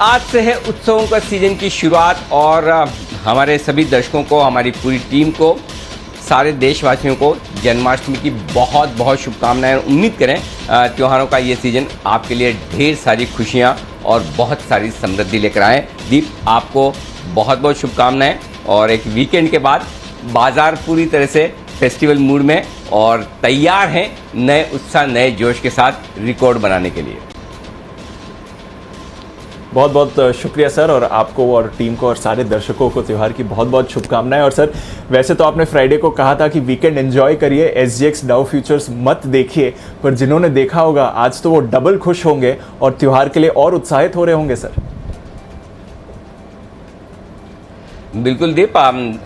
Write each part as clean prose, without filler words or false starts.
आज से है उत्सवों का सीजन की शुरुआत और हमारे सभी दर्शकों को, हमारी पूरी टीम को, सारे देशवासियों को जन्माष्टमी की बहुत बहुत शुभकामनाएं। उम्मीद करें त्योहारों का ये सीजन आपके लिए ढेर सारी खुशियां और बहुत सारी समृद्धि लेकर आए। दीप, आपको बहुत बहुत शुभकामनाएं। और एक वीकेंड के बाद बाजार पूरी तरह से फेस्टिवल मूड में और तैयार हैं नए उत्साह, नए जोश के साथ रिकॉर्ड बनाने के लिए। बहुत बहुत शुक्रिया सर, और आपको और टीम को और सारे दर्शकों को त्यौहार की बहुत बहुत शुभकामनाएं। और सर, वैसे तो आपने फ्राइडे को कहा था कि वीकेंड एंजॉय करिए, SGX डाउ फ्यूचर्स मत देखिए, पर जिन्होंने देखा होगा आज तो वो डबल खुश होंगे और त्यौहार के लिए और उत्साहित हो रहे होंगे सर। बिल्कुल दीप,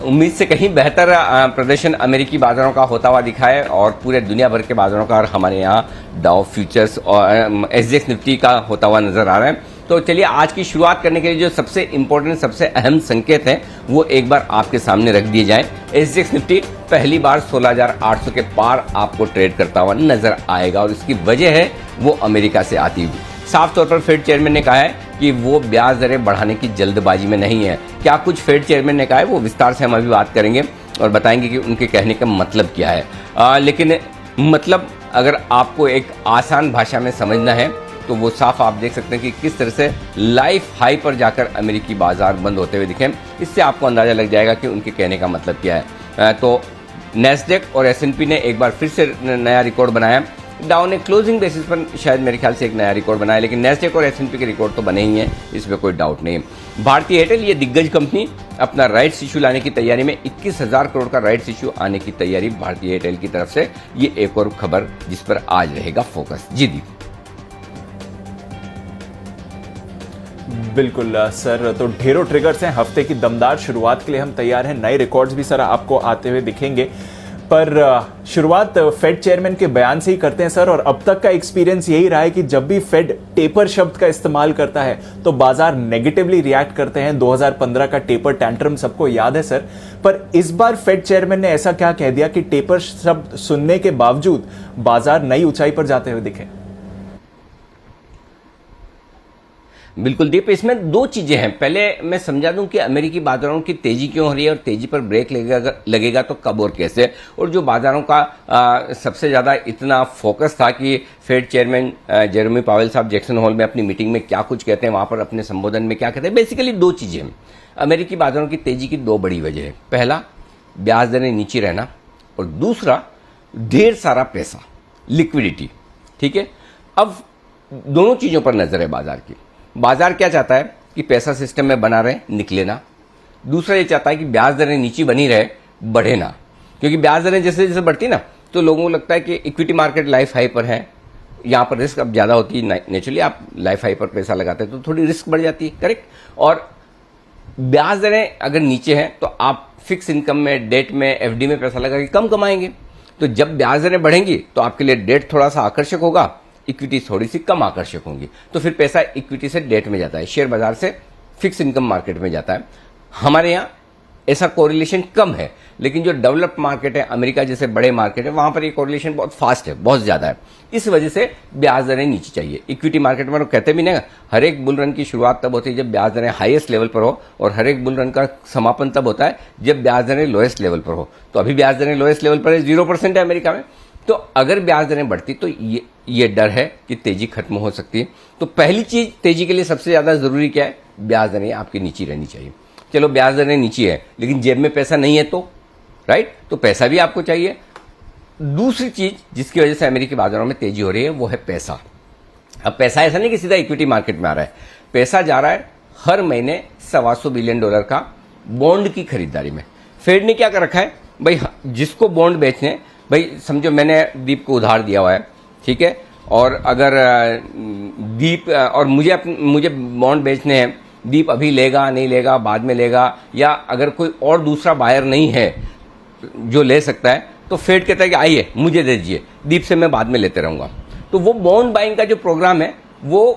उम्मीद से कहीं बेहतर प्रदर्शन अमेरिकी बाजारों का होता हुआ दिखा है और पूरे दुनिया भर के बाजारों का और हमारे यहाँ डाउ फ्यूचर्स और SGX निफ्टी का होता हुआ नजर आ रहा है। तो चलिए आज की शुरुआत करने के लिए जो सबसे इम्पोर्टेंट, सबसे अहम संकेत हैं वो एक बार आपके सामने रख दिए जाएं। SGX निफ्टी पहली बार 16,800 के पार आपको ट्रेड करता हुआ नजर आएगा और इसकी वजह है वो अमेरिका से आती हुई। साफ तौर पर फेड चेयरमैन ने कहा है कि वो ब्याज दरें बढ़ाने की जल्दबाजी में नहीं है। क्या कुछ फेड चेयरमैन ने कहा है वो विस्तार से हम अभी बात करेंगे और बताएंगे कि उनके कहने का मतलब क्या है। लेकिन मतलब अगर आपको एक आसान भाषा में समझना है तो वो साफ आप देख सकते हैं कि किस तरह से लाइफ हाई पर जाकर अमेरिकी बाजार बंद होते हुए दिखे। इससे आपको अंदाजा लग जाएगा कि उनके कहने का मतलब क्या है। तो नैस्डैक और S&P ने एक बार फिर से नया रिकॉर्ड बनाया। डाउ ने क्लोजिंग बेसिस पर शायद मेरे ख्याल से एक नया रिकॉर्ड बनाया, लेकिन नैस्डैक और S&P के रिकॉर्ड तो बने ही हैं, इसमें कोई डाउट नहीं है। भारतीय एयरटेल, ये दिग्गज कंपनी, अपना राइट्स इशू लाने की तैयारी में 21,000 करोड़ का राइट्स इशू आने की तैयारी भारतीय एयरटेल की तरफ से। ये एक और खबर जिस पर आज रहेगा फोकस। जी दी। बिल्कुल सर, तो ढेरों ट्रिगर्स हैं। हफ्ते की दमदार शुरुआत के लिए हम तैयार हैं। नए रिकॉर्ड्स भी सर आपको आते हुए दिखेंगे, पर शुरुआत फेड चेयरमैन के बयान से ही करते हैं सर। और अब तक का एक्सपीरियंस यही रहा है कि जब भी फेड टेपर शब्द का इस्तेमाल करता है तो बाजार नेगेटिवली रिएक्ट करते हैं। 2015 का टेपर टैंट्रम सबको याद है सर, पर इस बार फेड चेयरमैन ने ऐसा क्या कह दिया कि टेपर शब्द सुनने के बावजूद बाजार नई ऊंचाई पर जाते हुए दिखे? बिल्कुल दीप, इसमें दो चीजें हैं। पहले मैं समझा दूं कि अमेरिकी बाजारों की तेजी क्यों हो रही है और तेजी पर ब्रेक लगेगा तो कब और कैसे। और जो बाजारों का सबसे ज्यादा इतना फोकस था कि फेड चेयरमैन जेरेमी पावेल साहब जैक्सन हॉल में अपनी मीटिंग में क्या कुछ कहते हैं, वहां पर अपने संबोधन में क्या कहते हैं। बेसिकली दो चीजें हैं अमेरिकी बाजारों की तेजी की, दो बड़ी वजह है। पहला, ब्याज दरें नीचे रहना, और दूसरा, ढेर सारा पैसा, लिक्विडिटी। ठीक है, अब दोनों चीजों पर नजर है बाजार की। बाजार क्या चाहता है कि पैसा सिस्टम में बना रहे, निकले ना। दूसरा ये चाहता है कि ब्याज दरें नीचे बनी रहे, बढ़े ना। क्योंकि ब्याज दरें जैसे जैसे बढ़ती ना तो लोगों को लगता है कि इक्विटी मार्केट लाइफ हाई पर है, यहाँ पर रिस्क अब ज़्यादा होती है। नेचुरली आप लाइफ हाई पर पैसा लगाते हैं तो थोड़ी रिस्क बढ़ जाती है, करेक्ट। और ब्याज दरें अगर नीचे हैं तो आप फिक्स इनकम में, डेट में, FD में पैसा लगा के कम कमाएंगे। तो जब ब्याज दरें बढ़ेंगी तो आपके लिए डेट थोड़ा सा आकर्षक होगा, इक्विटी थोड़ी सी कम आकर्षक होंगी। तो फिर पैसा इक्विटी से डेट में जाता है, शेयर बाजार से फिक्स इनकम मार्केट में जाता है। हमारे यहाँ ऐसा कोरिलेशन कम है, लेकिन जो डेवलप्ड मार्केट है, अमेरिका जैसे बड़े मार्केट है, वहां पर ये कोरिलेशन बहुत फास्ट है, बहुत ज्यादा है। इस वजह से ब्याज दरें नीचे चाहिए। इक्विटी मार्केट में लोग कहते भी नहीं, हर एक बुल रन की शुरुआत तब होती है जब ब्याज दरें हाईएस्ट लेवल पर हो, और हर एक बुल रन का समापन तब होता है जब ब्याज दरें लोएस्ट लेवल पर हो। तो अभी ब्याज दरें लोएस्ट लेवल पर है, 0% है अमेरिका में। तो अगर ब्याज दरें बढ़ती तो ये डर है कि तेजी खत्म हो सकती है। तो पहली चीज तेजी के लिए सबसे ज्यादा जरूरी क्या है? ब्याज दरें आपकी नीचे रहनी चाहिए। चलो ब्याज दरें नीचे है लेकिन जेब में पैसा नहीं है तो, राइट, तो पैसा भी आपको चाहिए। दूसरी चीज जिसकी वजह से अमेरिकी बाजारों में तेजी हो रही है वो है पैसा। अब पैसा ऐसा नहीं कि सीधा इक्विटी मार्केट में आ रहा है, पैसा जा रहा है हर महीने $125 बिलियन का बॉन्ड की खरीदारी में। फेड ने क्या कर रखा है भाई, जिसको बॉन्ड बेचने, भाई समझो मैंने दीप को उधार दिया हुआ है, ठीक है, और अगर दीप और मुझे बॉन्ड बेचने हैं, दीप अभी लेगा नहीं लेगा, बाद में लेगा, या अगर कोई और दूसरा बायर नहीं है जो ले सकता है तो फेड कहता है कि आइए मुझे दे दीजिए, दीप से मैं बाद में लेते रहूंगा। तो वो बॉन्ड बाइंग का जो प्रोग्राम है वो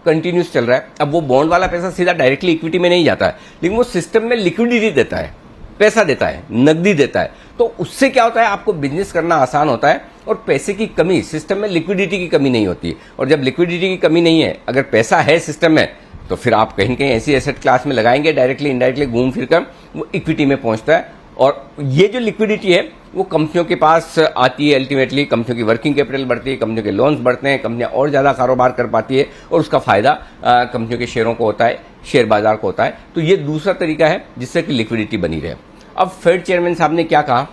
कंटिन्यूस चल रहा है। अब वो बॉन्ड वाला पैसा सीधा डायरेक्टली इक्विटी में नहीं जाता है, लेकिन वो सिस्टम में लिक्विडिटी देता है, पैसा देता है, नकदी देता है। तो उससे क्या होता है, आपको बिजनेस करना आसान होता है और पैसे की कमी, सिस्टम में लिक्विडिटी की कमी नहीं होती। और जब लिक्विडिटी की कमी नहीं है, अगर पैसा है सिस्टम में, तो फिर आप कहीं न कहीं ऐसी एसेट क्लास में लगाएंगे, डायरेक्टली इनडायरेक्टली घूम फिर कर वो इक्विटी में पहुंचता है। और ये जो लिक्विडिटी है वो कंपनियों के पास आती है, अल्टीमेटली कंपनियों की वर्किंग कैपिटल बढ़ती है, कंपनियों के लोन्स बढ़ते हैं, कंपनियां और ज़्यादा कारोबार कर पाती है और उसका फ़ायदा कंपनियों के शेयरों को होता है, शेयर बाजार को होता है। तो ये दूसरा तरीका है जिससे कि लिक्विडिटी बनी रहे। अब फेड चेयरमैन साहब ने क्या कहा?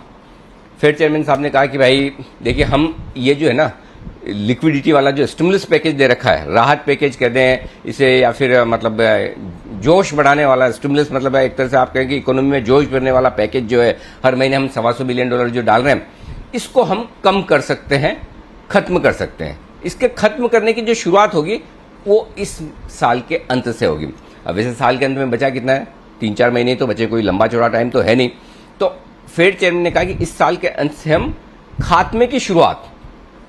फेड चेयरमैन साहब ने कहा कि भाई देखिए, हम ये जो है ना लिक्विडिटी वाला जो स्टिमुलस पैकेज दे रखा है, राहत पैकेज कहते हैं इसे, या फिर मतलब जोश बढ़ाने वाला स्टिमुलस, मतलब एक तरह से आप कहें कि इकोनॉमी में जोश भरने वाला पैकेज जो है, हर महीने हम $125 बिलियन जो डाल रहे हैं, इसको हम कम कर सकते हैं, खत्म कर सकते हैं। इसके खत्म करने की जो शुरुआत होगी वो इस साल के अंत से होगी। अब वैसे साल के अंत में बचा कितना है? 3-4 महीने तो बचे, कोई लंबा चौड़ा टाइम तो है नहीं। तो फेड चेयरमैन ने कहा कि इस साल के अंत से हम खात्मे की शुरुआत,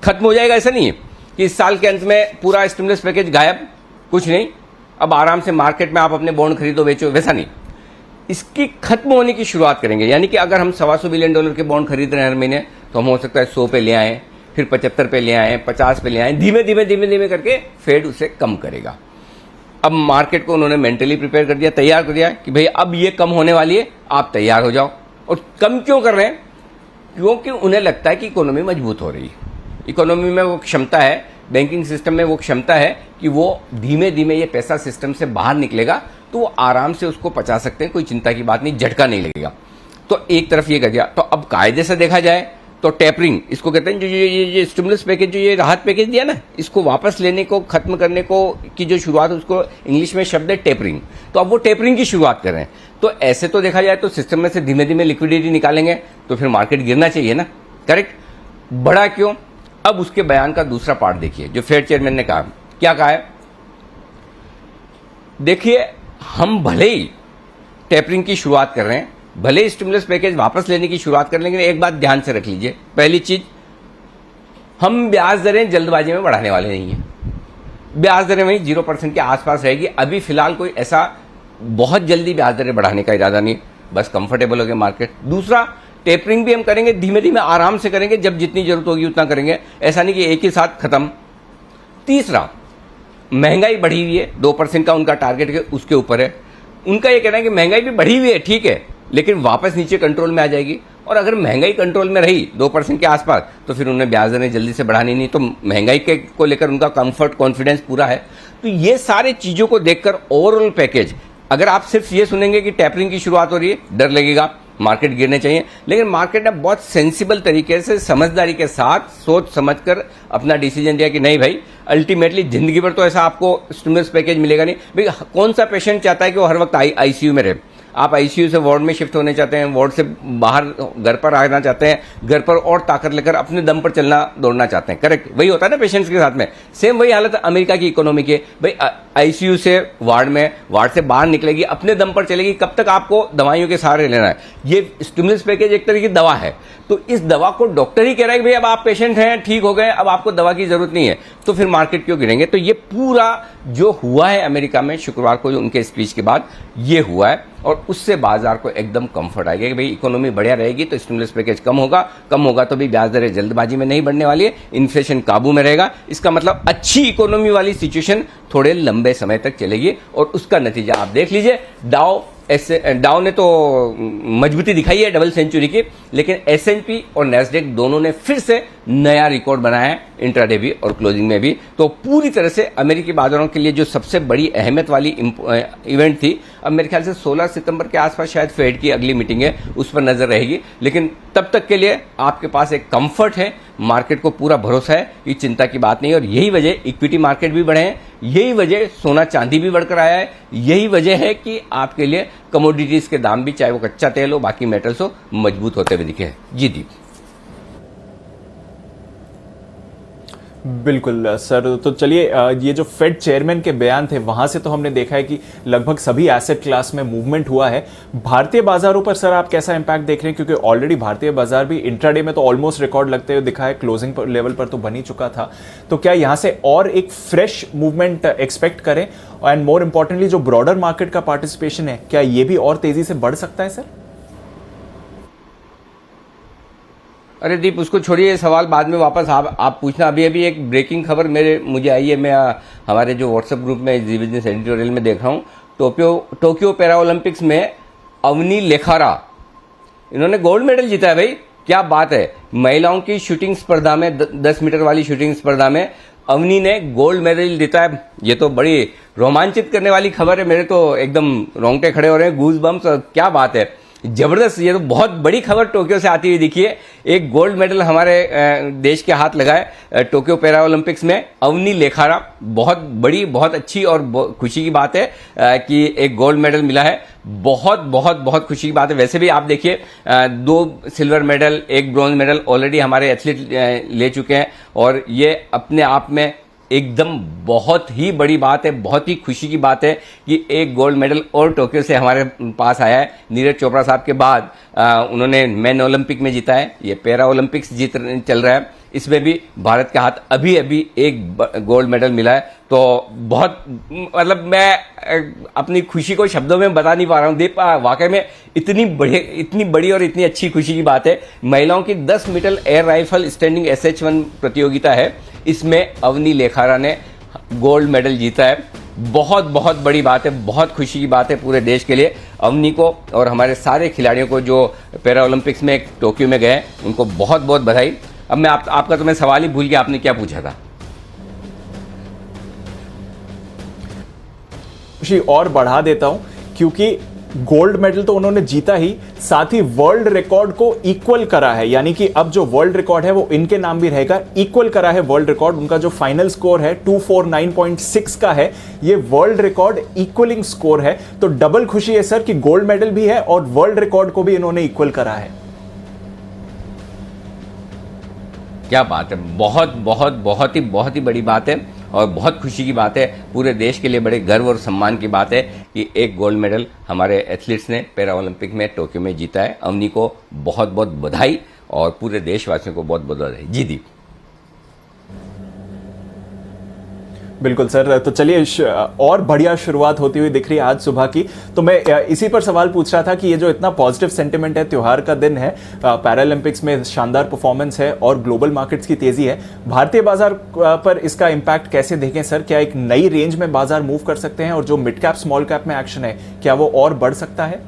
खत्म हो जाएगा ऐसा नहीं है कि इस साल के अंत में पूरा स्टिमुलस पैकेज गायब, कुछ नहीं, अब आराम से मार्केट में आप अपने बॉन्ड खरीदो बेचो, वैसा नहीं। इसकी खत्म होने की शुरुआत करेंगे। यानी कि अगर हम $125 बिलियन के बॉन्ड खरीद रहे हैं हर महीने, तो हम हो सकता है 100 पे ले आए, फिर 75 पे ले आए, 50 पे ले आए, धीमे धीमे करके फेड उसे कम करेगा। अब मार्केट को उन्होंने मेंटली प्रिपेयर कर दिया, तैयार कर दिया कि भाई अब ये कम होने वाली है, आप तैयार हो जाओ। और कम क्यों कर रहे हैं? क्योंकि उन्हें लगता है कि इकोनॉमी मजबूत हो रही है, इकोनॉमी में वो क्षमता है, बैंकिंग सिस्टम में वो क्षमता है कि वो धीमे धीमे ये पैसा सिस्टम से बाहर निकलेगा, तो वो आराम से उसको पचा सकते हैं, कोई चिंता की बात नहीं, झटका नहीं लगेगा। तो एक तरफ ये कर दिया। तो अब कायदे से देखा जाए तो टेपरिंग इसको कहते हैं, जो ये स्टिमुलस पैकेज, जो ये राहत पैकेज दिया ना, इसको वापस लेने को, खत्म करने को की जो शुरुआत, उसको इंग्लिश में शब्द है टेपरिंग। तो अब वो टेपरिंग की शुरुआत कर रहे हैं। तो ऐसे तो देखा जाए तो सिस्टम में से धीमे धीमे लिक्विडिटी निकालेंगे तो फिर मार्केट गिरना चाहिए ना, करेक्ट? बढ़ा क्यों? अब उसके बयान का दूसरा पार्ट देखिए, जो फेड चेयरमैन ने कहा। क्या कहा है? देखिए, हम भले ही टेपरिंग की शुरुआत कर रहे हैं, भले ही स्टिमुलस पैकेज वापस लेने की शुरुआत कर, लेकिन एक बात ध्यान से रख लीजिए। पहली चीज, हम ब्याज दरें जल्दबाजी में बढ़ाने वाले नहीं हैं। ब्याज दरें वही 0% के आसपास रहेगी। अभी फिलहाल कोई ऐसा बहुत जल्दी ब्याज दरें बढ़ाने का इरादा नहीं, बस कंफर्टेबल हो गया मार्केट। दूसरा, टेपरिंग भी हम करेंगे धीमे धीमे, आराम से करेंगे, जब जितनी जरूरत होगी उतना करेंगे, ऐसा नहीं कि एक ही साथ खत्म। तीसरा, महंगाई बढ़ी हुई है, 2% का उनका टारगेट है, उसके ऊपर है। उनका ये कहना है कि महंगाई भी बढ़ी हुई है, ठीक है, लेकिन वापस नीचे कंट्रोल में आ जाएगी। और अगर महंगाई कंट्रोल में रही 2% के आसपास, तो फिर उन्हें ब्याज दरें जल्दी से बढ़ानी नहीं। तो महंगाई के को लेकर उनका कंफर्ट, कॉन्फिडेंस पूरा है। तो ये सारे चीजों को देखकर ओवरऑल पैकेज, अगर आप सिर्फ ये सुनेंगे कि टेपरिंग की शुरुआत हो रही है, डर लगेगा, मार्केट गिरने चाहिए। लेकिन मार्केट ने बहुत सेंसिबल तरीके से, समझदारी के साथ, सोच समझकर अपना डिसीजन दिया कि नहीं भाई, अल्टीमेटली जिंदगी भर तो ऐसा आपको स्टिमुलस पैकेज मिलेगा नहीं। भाई कौन सा पेशेंट चाहता है कि वो हर वक्त आईसीयू में रहे? आप आईसीयू से वार्ड में शिफ्ट होने चाहते हैं, वार्ड से बाहर घर पर आना चाहते हैं, घर पर और ताकत लेकर अपने दम पर चलना दौड़ना चाहते हैं, करेक्ट? वही होता है ना पेशेंट्स के साथ में। सेम वही हालत अमेरिका की इकोनॉमी की। भाई आईसीयू से वार्ड में, वार्ड से बाहर निकलेगी, अपने दम पर चलेगी। कब तक आपको दवाइयों के सहारे लेना है? ये स्टिमुलस पैकेज एक तरह की दवा है। तो इस दवा को डॉक्टर ही कह रहा है कि भाई अब आप पेशेंट हैं, ठीक हो गए, अब आपको दवा की जरूरत नहीं है, तो फिर मार्केट क्यों गिरेंगे? तो ये पूरा जो हुआ है अमेरिका में शुक्रवार को, जो उनके स्पीच के बाद ये हुआ है, और उससे बाजार को एकदम कंफर्ट आएगा कि भाई इकोनॉमी बढ़िया रहेगी तो स्टिमुलस पैकेज कम होगा तो भी ब्याज दरें जल्दबाजी में नहीं बढ़ने वाली है, इन्फ्लेशन काबू में रहेगा। इसका मतलब अच्छी इकोनॉमी वाली सिचुएशन थोड़े लंबे समय तक चलेगी, और उसका नतीजा आप देख लीजिए। डाउ ने तो मजबूती दिखाई है डबल सेंचुरी की, लेकिन एसएनपी और नैस्डैक दोनों ने फिर से नया रिकॉर्ड बनाया है, इंट्राडे भी और क्लोजिंग में भी। तो पूरी तरह से अमेरिकी बाजारों के लिए जो सबसे बड़ी अहमियत वाली इवेंट थी, अब मेरे ख्याल से 16 सितंबर के आसपास शायद फेड की अगली मीटिंग है, उस पर नजर रहेगी। लेकिन तब तक के लिए आपके पास एक कंफर्ट है, मार्केट को पूरा भरोसा है कि चिंता की बात नहीं। और यही वजह इक्विटी मार्केट भी बढ़े हैं, यही वजह सोना चांदी भी बढ़कर आया है, यही वजह है कि आपके लिए कमोडिटीज के दाम भी, चाहे वो कच्चा तेल हो, बाकी मेटल्स हो, मजबूत होते हुए दिखे हैं। जी दीप। बिल्कुल सर, तो चलिए, ये जो फेड चेयरमैन के बयान थे वहां से तो हमने देखा है कि लगभग सभी एसेट क्लास में मूवमेंट हुआ है। भारतीय बाजारों पर सर आप कैसा इंपैक्ट देख रहे हैं? क्योंकि ऑलरेडी भारतीय बाजार भी इंट्राडे में तो ऑलमोस्ट रिकॉर्ड लगते हुए दिखा है, क्लोजिंग लेवल पर तो बन ही चुका था। तो क्या यहां से और एक फ्रेश मूवमेंट एक्सपेक्ट करें? एंड मोर इंपॉर्टेंटली, जो ब्रॉडर मार्केट का पार्टिसिपेशन है, क्या ये भी और तेजी से बढ़ सकता है सर? अरे दीप, उसको छोड़िए, सवाल बाद में वापस आप पूछना। अभी अभी एक ब्रेकिंग खबर मुझे आई है, मैं हमारे जो व्हाट्सएप ग्रुप में जी बिजनेस एडिटोरियल में देख रहा हूँ। टोक्यो पैरा ओलंपिक्स में अवनी लेखारा, इन्होंने गोल्ड मेडल जीता है भाई, क्या बात है। महिलाओं की शूटिंग स्पर्धा में 10 मीटर वाली शूटिंग स्पर्धा में अवनी ने गोल्ड मेडल जीता है। ये तो बड़ी रोमांचित करने वाली खबर है, मेरे तो एकदम रोंगटे खड़े हो रहे हैं, गूज बम्स, क्या बात है, जबरदस्त। ये तो बहुत बड़ी खबर टोक्यो से आती हुई दिखी है। एक गोल्ड मेडल हमारे देश के हाथ लगा है टोक्यो पैरा ओलंपिक्स में, अवनी लेखारा। बहुत बड़ी, बहुत अच्छी और खुशी की बात है कि एक गोल्ड मेडल मिला है। बहुत बहुत बहुत खुशी की बात है। वैसे भी आप देखिए 2 silver medal, 1 bronze medal already हमारे एथलीट ले चुके हैं, और ये अपने आप में एकदम बहुत ही बड़ी बात है, बहुत ही खुशी की बात है कि एक गोल्ड मेडल और टोक्यो से हमारे पास आया है। नीरज चोपड़ा साहब के बाद उन्होंने मैन ओलंपिक में जीता है, ये पैरा ओलंपिक्स चल रहा है, इसमें भी भारत के हाथ अभी अभी एक गोल्ड मेडल मिला है। तो बहुत, मतलब मैं अपनी खुशी को शब्दों में बता नहीं पा रहा हूँ दीप। वाकई में इतनी बड़ी और इतनी अच्छी खुशी की बात है। महिलाओं की 10 metre air rifle standing SH1 प्रतियोगिता है, इसमें अवनी लेखारा ने गोल्ड मेडल जीता है। बहुत बहुत बड़ी बात है, बहुत खुशी की बात है पूरे देश के लिए। अवनी को और हमारे सारे खिलाड़ियों को जो पैरा ओलंपिक्स में टोक्यो में गए, उनको बहुत बहुत बधाई। अब मैं आपका तो मैं सवाल ही भूल गया, आपने क्या पूछा था? और बढ़ा देता हूं, क्योंकि गोल्ड मेडल तो उन्होंने जीता ही, साथ ही वर्ल्ड रिकॉर्ड को इक्वल करा है, यानी कि अब जो वर्ल्ड रिकॉर्ड है वो इनके नाम भी रहेगा। इक्वल करा है वर्ल्ड रिकॉर्ड, उनका जो फाइनल स्कोर है 249.6 का है, ये वर्ल्ड रिकॉर्ड इक्वलिंग स्कोर है। तो डबल खुशी है सर कि गोल्ड मेडल भी है और वर्ल्ड रिकॉर्ड को भी इन्होंने इक्वल करा है। क्या बात है, बहुत बहुत बहुत ही बड़ी बात है और बहुत खुशी की बात है। पूरे देश के लिए बड़े गर्व और सम्मान की बात है कि एक गोल्ड मेडल हमारे एथलीट्स ने पैरा ओलंपिक में टोक्यो में जीता है। अवनी को बहुत बहुत बधाई और पूरे देशवासियों को बहुत बहुत बधाई। जी दीप। बिल्कुल सर, तो चलिए और बढ़िया शुरुआत होती हुई दिख रही है आज सुबह की। तो मैं इसी पर सवाल पूछ रहा था कि ये जो इतना पॉजिटिव सेंटिमेंट है, त्योहार का दिन है, पैरालंपिक्स में शानदार परफॉर्मेंस है और ग्लोबल मार्केट्स की तेजी है, भारतीय बाजार पर इसका इंपैक्ट कैसे देखें सर? क्या एक नई रेंज में बाजार मूव कर सकते हैं और जो मिड कैप स्मॉल कैप में एक्शन है, क्या वो और बढ़ सकता है?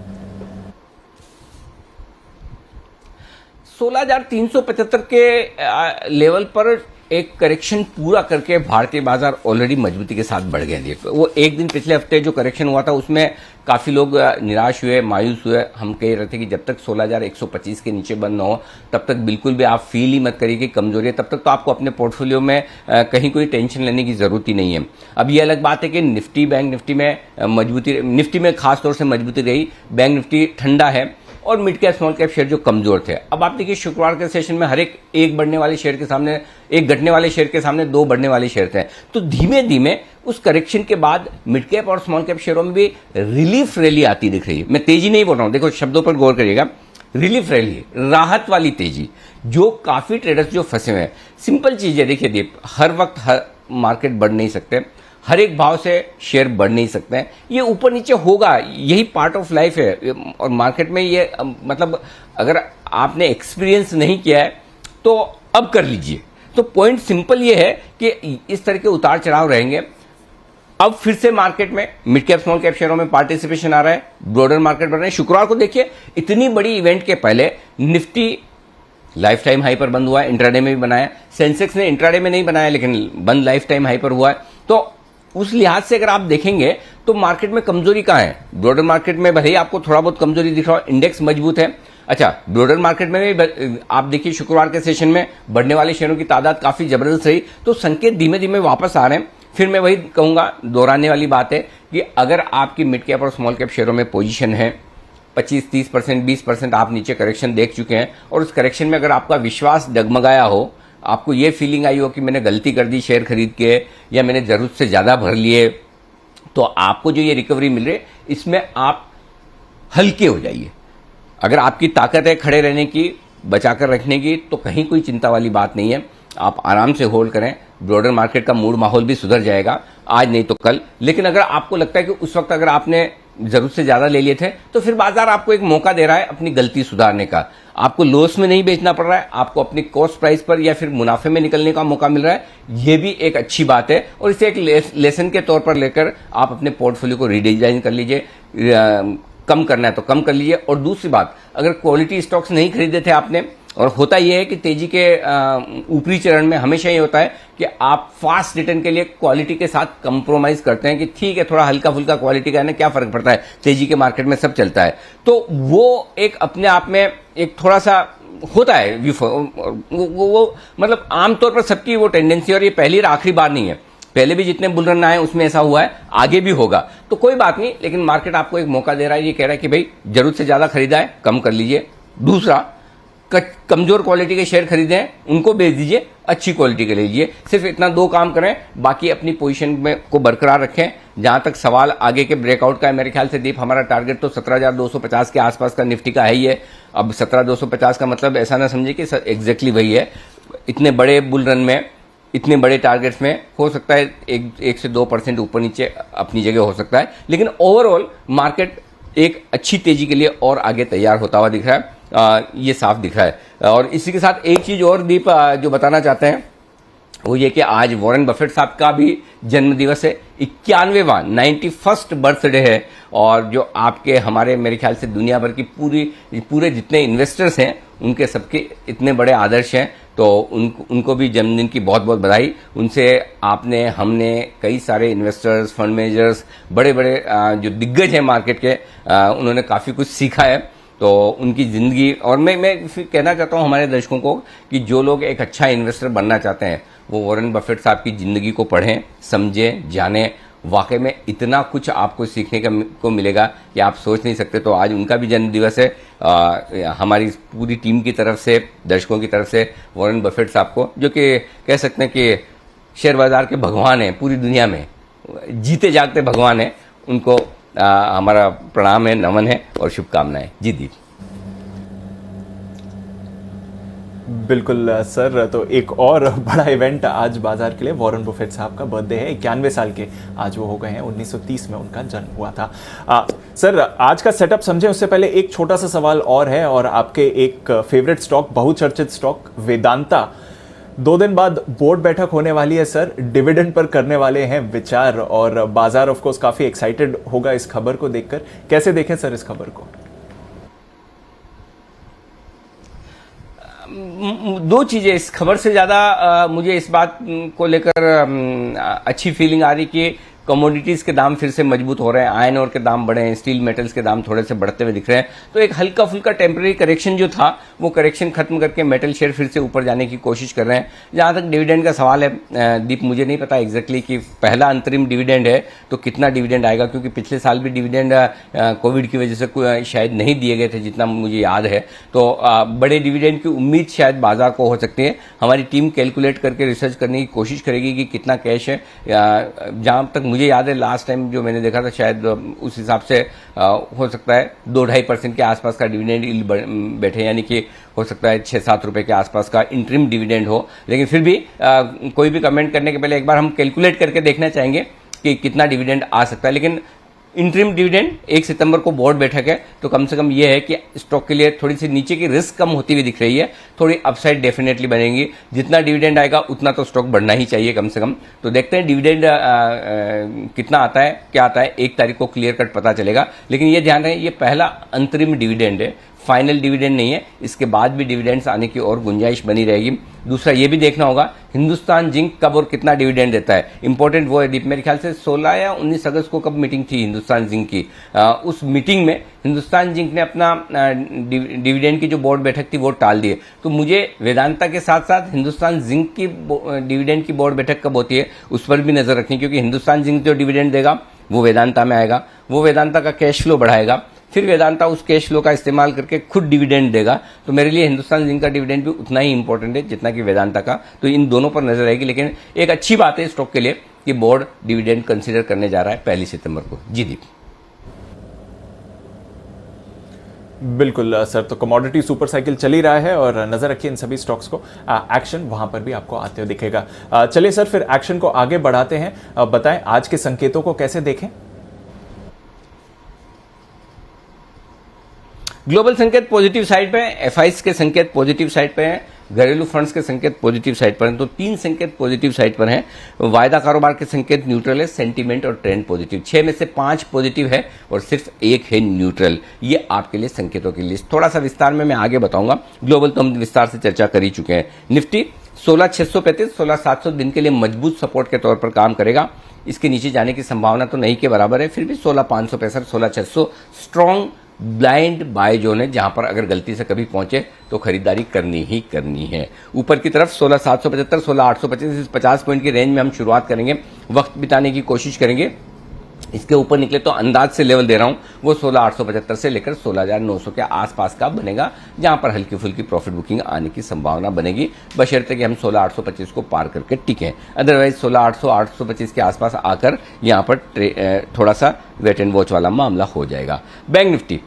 16,375 के लेवल पर एक करेक्शन पूरा करके भारतीय बाजार ऑलरेडी मजबूती के साथ बढ़ गए थे। वो एक दिन पिछले हफ्ते जो करेक्शन हुआ था उसमें काफ़ी लोग निराश हुए, मायूस हुए। हम कह रहे थे कि जब तक 16,125 के नीचे बंद ना हो तब तक बिल्कुल भी आप फील ही मत करिए कि कमजोरी है, तब तक तो आपको अपने पोर्टफोलियो में कहीं कोई टेंशन लेने की ज़रूरत ही नहीं है। अब ये अलग बात है कि निफ्टी, बैंक निफ्टी में मजबूती, निफ्टी में खासतौर से मजबूती रही, बैंक निफ्टी ठंडा है और mid cap small cap share जो कमजोर थे। अब आप देखिए शुक्रवार के सेशन में हर एक बढ़ने वाले शेयर के सामने, एक घटने वाले शेयर के सामने 2 बढ़ने वाले शेयर थे। तो धीमे धीमे उस करेक्शन के बाद मिड कैप और स्मॉल कैप शेयरों में भी रिलीफ रैली आती दिख रही है। मैं तेजी नहीं बोल रहा हूं, देखो शब्दों पर गौर करिएगा। रिलीफ रैली, राहत वाली तेजी, जो काफी ट्रेडर्स जो फंसे हुए हैं। सिंपल चीज है, देखिए दीप, हर वक्त हर मार्केट बढ़ नहीं सकते, हर एक भाव से शेयर बढ़ नहीं सकते हैं, ये ऊपर नीचे होगा, यही पार्ट ऑफ लाइफ है। और मार्केट में ये मतलब अगर आपने एक्सपीरियंस नहीं किया है तो अब कर लीजिए। तो पॉइंट सिंपल ये है कि इस तरह के उतार चढ़ाव रहेंगे। अब फिर से मार्केट में मिड कैप स्मॉल कैप शेयरों में पार्टिसिपेशन आ रहा है, ब्रॉडर मार्केट बढ़ रहे हैं। शुक्रवार को देखिए इतनी बड़ी इवेंट के पहले निफ्टी लाइफ टाइम हाई पर बंद हुआ है, इंट्राडे में भी बनाया। सेंसेक्स ने इंट्राडे में नहीं बनाया लेकिन बंद लाइफ टाइम हाई पर हुआ है। तो उस लिहाज से अगर आप देखेंगे तो मार्केट में कमजोरी कहां है? ब्रॉडर मार्केट में भले ही आपको थोड़ा बहुत कमजोरी दिख रहा हो, इंडेक्स मजबूत है। अच्छा, ब्रॉडर मार्केट में भी आप देखिए शुक्रवार के सेशन में बढ़ने वाले शेयरों की तादाद काफी जबरदस्त रही। तो संकेत धीमे धीमे वापस आ रहे हैं। फिर मैं वही कहूंगा, दोहराने वाली बात है कि अगर आपकी मिड कैप और स्मॉल कैप शेयरों में पोजीशन है 25-30%, 20% आप नीचे करेक्शन देख चुके हैं और उस करेक्शन में अगर आपका विश्वास डगमगाया हो, आपको ये फीलिंग आई हो कि मैंने गलती कर दी शेयर खरीद के या मैंने जरूरत से ज़्यादा भर लिए, तो आपको जो ये रिकवरी मिल रही है इसमें आप हल्के हो जाइए। अगर आपकी ताकत है खड़े रहने की, बचाकर रखने की, तो कहीं कोई चिंता वाली बात नहीं है। आप आराम से होल्ड करें, ब्रॉडर मार्केट का मूड माहौल भी सुधर जाएगा, आज नहीं तो कल। लेकिन अगर आपको लगता है कि उस वक्त अगर आपने जरूरत से ज्यादा ले लिए थे, तो फिर बाजार आपको एक मौका दे रहा है अपनी गलती सुधारने का। आपको लॉस में नहीं बेचना पड़ रहा है, आपको अपनी कॉस्ट प्राइस पर या फिर मुनाफे में निकलने का मौका मिल रहा है। ये भी एक अच्छी बात है और इसे एक लेसन के तौर पर लेकर आप अपने पोर्टफोलियो को रिडिजाइन कर लीजिए। कम करना है तो कम कर लीजिए। और दूसरी बात, अगर क्वालिटी स्टॉक्स नहीं खरीदे थे आपने, और होता यह है कि तेजी के ऊपरी चरण में हमेशा ये होता है कि आप फास्ट रिटर्न के लिए क्वालिटी के साथ कंप्रोमाइज करते हैं कि ठीक है थोड़ा हल्का फुल्का क्वालिटी का है ना, क्या फर्क पड़ता है, तेजी के मार्केट में सब चलता है। तो वो एक अपने आप में एक थोड़ा सा होता है वो मतलब आमतौर पर सबकी वो टेंडेंसी, और ये पहली और आखिरी बार नहीं है। पहले भी जितने बुल रन आए उसमें ऐसा हुआ है, आगे भी होगा। तो कोई बात नहीं, लेकिन मार्केट आपको एक मौका दे रहा है, ये कह रहा है कि भाई जरूरत से ज्यादा खरीदा है, कम कर लीजिए। दूसरा, कमजोर क्वालिटी के शेयर खरीदे हैं उनको बेच दीजिए, अच्छी क्वालिटी के लीजिए। सिर्फ इतना दो काम करें, बाकी अपनी पोजीशन में को बरकरार रखें। जहां तक सवाल आगे के ब्रेकआउट का है, मेरे ख्याल से दीप हमारा टारगेट तो 17,250 के आसपास का निफ्टी का है ही है। अब 17,250 का मतलब ऐसा ना समझे कि एग्जैक्टली वही है। इतने बड़े बुल रन में, इतने बड़े टारगेट्स में हो सकता है 1 से 2% ऊपर नीचे अपनी जगह हो सकता है, लेकिन ओवरऑल मार्केट एक अच्छी तेजी के लिए और आगे तैयार होता हुआ दिख रहा है। ये साफ दिख रहा है। और इसी के साथ एक चीज और दीप जो बताना चाहते हैं वो ये कि आज वॉरेन बफेट साहब का भी जन्म दिवस है, 91वां 91st बर्थडे है। और जो आपके हमारे मेरे ख्याल से दुनिया भर की पूरे जितने इन्वेस्टर्स हैं उनके सबके इतने बड़े आदर्श हैं, तो उनको भी जन्मदिन की बहुत बहुत बधाई। उनसे हमने कई सारे इन्वेस्टर्स, फंड मैनेजर्स, बड़े बड़े जो दिग्गज हैं मार्केट के, उन्होंने काफ़ी कुछ सीखा है। तो उनकी ज़िंदगी, और मैं फिर कहना चाहता हूँ हमारे दर्शकों को कि जो लोग एक अच्छा इन्वेस्टर बनना चाहते हैं वो वॉरेन बफेट साहब की ज़िंदगी को पढ़ें, समझें, जानें। वाकई में इतना कुछ आपको सीखने को मिलेगा कि आप सोच नहीं सकते। तो आज उनका भी जन्म दिवस है। हमारी पूरी टीम की तरफ से, दर्शकों की तरफ से वॉरेन बफेट साहब को, जो कि कह सकते हैं कि शेयर बाजार के भगवान हैं, पूरी दुनिया में जीते जागते भगवान हैं, उनको हमारा प्रणाम है, नमन है और शुभकामनाएं। जी दीप। बिल्कुल सर, तो एक और बड़ा इवेंट आज बाजार के लिए, वॉरेन बफेट साहब का बर्थडे है, 91 साल के आज वो हो गए हैं। 1930 में उनका जन्म हुआ था। सर, आज का सेटअप समझें उससे पहले एक छोटा सा सवाल और है, और आपके एक फेवरेट स्टॉक, बहुचर्चित स्टॉक वेदांता, 2 दिन बाद बोर्ड बैठक होने वाली है सर, डिविडेंड पर करने वाले हैं विचार, और बाजार ऑफ कोर्स काफी एक्साइटेड होगा इस खबर को देखकर। कैसे देखें सर इस खबर को? दो चीजें, इस खबर से ज्यादा मुझे इस बात को लेकर अच्छी फीलिंग आ रही कि कमोडिटीज के दाम फिर से मजबूत हो रहे हैं, आयरन ओर के दाम बढ़े हैं, स्टील मेटल्स के दाम थोड़े से बढ़ते हुए दिख रहे हैं। तो एक हल्का फुल्का टेम्पररी करेक्शन जो था वो करेक्शन खत्म करके मेटल शेयर फिर से ऊपर जाने की कोशिश कर रहे हैं। जहां तक डिविडेंड का सवाल है दीप, मुझे नहीं पता एग्जैक्टली कि पहला अंतरिम डिविडेंड है तो कितना डिविडेंड आएगा, क्योंकि पिछले साल भी डिविडेंड कोविड की वजह से शायद नहीं दिए गए थे जितना मुझे याद है। तो बड़े डिविडेंड की उम्मीद शायद बाजार को हो सकती है। हमारी टीम कैलकुलेट करके रिसर्च करने की कोशिश करेगी कि कितना कैश है। जहां तक मुझे याद है लास्ट टाइम जो मैंने देखा था, शायद उस हिसाब से हो सकता है 2-2.5% के आसपास का डिविडेंड यील्ड बैठे, यानी कि हो सकता है 6-7 रुपए के आसपास का इंटरिम डिविडेंड हो। लेकिन फिर भी कोई भी कमेंट करने के पहले एक बार हम कैलकुलेट करके देखना चाहेंगे कि कितना डिविडेंड आ सकता है। लेकिन इंटरिम डिविडेंड 1 सितंबर को बोर्ड बैठक है, तो कम से कम ये है कि स्टॉक के लिए थोड़ी सी नीचे की रिस्क कम होती हुई दिख रही है, थोड़ी अपसाइड डेफिनेटली बनेगी। जितना डिविडेंड आएगा उतना तो स्टॉक बढ़ना ही चाहिए कम से कम। तो देखते हैं डिविडेंड कितना आता है, क्या आता है, 1 तारीख को क्लियर कट पता चलेगा। लेकिन ये ध्यान रहे, ये पहला अंतरिम डिविडेंड है, फाइनल डिविडेंड नहीं है। इसके बाद भी डिविडेंड्स आने की और गुंजाइश बनी रहेगी। दूसरा ये भी देखना होगा हिंदुस्तान जिंक कब और कितना डिविडेंड देता है। इंपॉर्टेंट वो है दीप, मेरे ख्याल से 16 या 19 अगस्त को कब मीटिंग थी हिंदुस्तान जिंक की। उस मीटिंग में हिंदुस्तान जिंक ने अपना डिविडेंड की जो बोर्ड बैठक थी वो टाल दी है। तो मुझे वेदांता के साथ साथ हिंदुस्तान जिंक की डिविडेंड की बोर्ड बैठक कब होती है उस पर भी नजर रखनी, क्योंकि हिंदुस्तान जिंक जो डिविडेंड देगा वो वेदांता में आएगा, वो वेदांता का कैश फ्लो बढ़ाएगा, फिर वेदांता उस कैश फ्लो का इस्तेमाल करके खुद डिविडेंड देगा। तो मेरे लिए हिंदुस्तान जिंक का डिविडेंड भी उतना ही इंपॉर्टेंट है जितना कि वेदांता का। तो इन दोनों पर नजर रहेगी। लेकिन एक अच्छी बात है स्टॉक के लिए कि बोर्ड डिविडेंड कंसीडर करने जा रहा है 1 सितंबर को। जी दीप। बिल्कुल सर, तो कमोडिटी सुपर साइकिल चल ही रहा है और नजर रखिए इन सभी स्टॉक्स को। एक्शन वहां पर भी आपको आते हुए दिखेगा। चलिए सर, फिर एक्शन को आगे बढ़ाते हैं। बताएं आज के संकेतों को कैसे देखें। ग्लोबल संकेत पॉजिटिव साइड पे है, एफआईएस के संकेत पॉजिटिव साइड पे हैं, घरेलू फंड्स के संकेत पॉजिटिव साइड पर हैं। तो 3 संकेत पॉजिटिव साइड पर हैं। वायदा कारोबार के संकेत न्यूट्रल है, सेंटीमेंट और ट्रेंड पॉजिटिव। 6 में से 5 पॉजिटिव है और सिर्फ 1 है न्यूट्रल। ये आपके लिए संकेतों की लिस्ट। थोड़ा सा विस्तार में मैं आगे बताऊंगा, ग्लोबल तो हम विस्तार से चर्चा कर ही चुके हैं। निफ्टी 16,635 16,700 दिन के लिए मजबूत सपोर्ट के तौर पर काम करेगा। इसके नीचे जाने की संभावना तो नहीं के बराबर है, फिर भी 16,565 16,600 स्ट्रॉन्ग ब्लाइंड बाय जोन है, जहां पर अगर गलती से कभी पहुंचे तो खरीदारी करनी ही करनी है। ऊपर की तरफ 16,775 16,825 इस 50 पॉइंट की रेंज में हम शुरुआत करेंगे, वक्त बिताने की कोशिश करेंगे। इसके ऊपर निकले तो अंदाज से लेवल दे रहा हूं, वो 16,875 से लेकर 16,900 के आसपास का बनेगा, जहां पर हल्की फुल्की प्रॉफिट बुकिंग आने की संभावना बनेगी, बशर्ते कि हम 16,825 को पार करके टिकें। अदरवाइज 16,800 825 के आसपास आकर यहां पर थोड़ा सा वेट एंड वॉच वाला मामला हो जाएगा। बैंक निफ्टी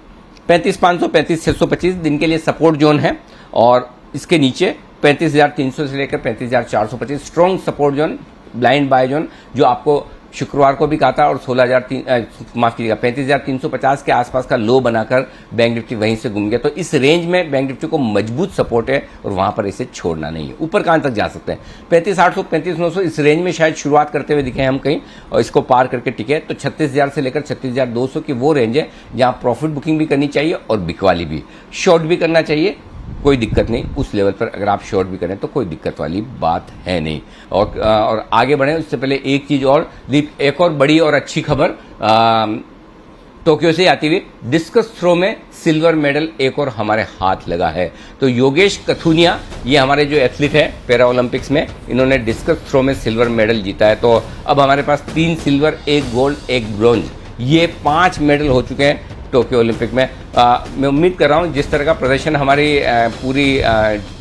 35,500 35,625 दिन के लिए सपोर्ट जोन है और इसके नीचे 35,300 से लेकर 35,425 strong support zone, blind buy zone, जो आपको शुक्रवार को भी कहा था, और 35,350 के आसपास का लो बनाकर बैंक निफ्टी वहीं से घूम गया। तो इस रेंज में बैंक निफ्टी को मजबूत सपोर्ट है और वहां पर इसे छोड़ना नहीं है। ऊपर कहां तक जा सकते हैं? 35,800 35,900 इस रेंज में शायद शुरुआत करते हुए दिखे हम कहीं, और इसको पार करके टिके तो 36,000 से लेकर 36,200 की वो रेंज है जहां प्रॉफिट बुकिंग भी करनी चाहिए और बिकवाली भी, शॉर्ट भी करना चाहिए, कोई दिक्कत नहीं। उस लेवल पर अगर आप शॉर्ट भी करें तो कोई दिक्कत वाली बात है नहीं। और आगे बढ़ें उससे पहले एक चीज और, एक और बड़ी और अच्छी खबर टोक्यो से आती हुई, डिस्कस थ्रो में सिल्वर मेडल एक और हमारे हाथ लगा है। तो योगेश कथुनिया, ये हमारे जो एथलीट है पैरा ओलंपिक्स में, इन्होंने डिस्कस थ्रो में सिल्वर मेडल जीता है। तो अब हमारे पास 3 सिल्वर 1 गोल्ड 1 ब्रोंज, ये 5 मेडल हो चुके हैं टोक्यो ओलंपिक में। मैं उम्मीद कर रहा हूँ जिस तरह का प्रदर्शन हमारी पूरी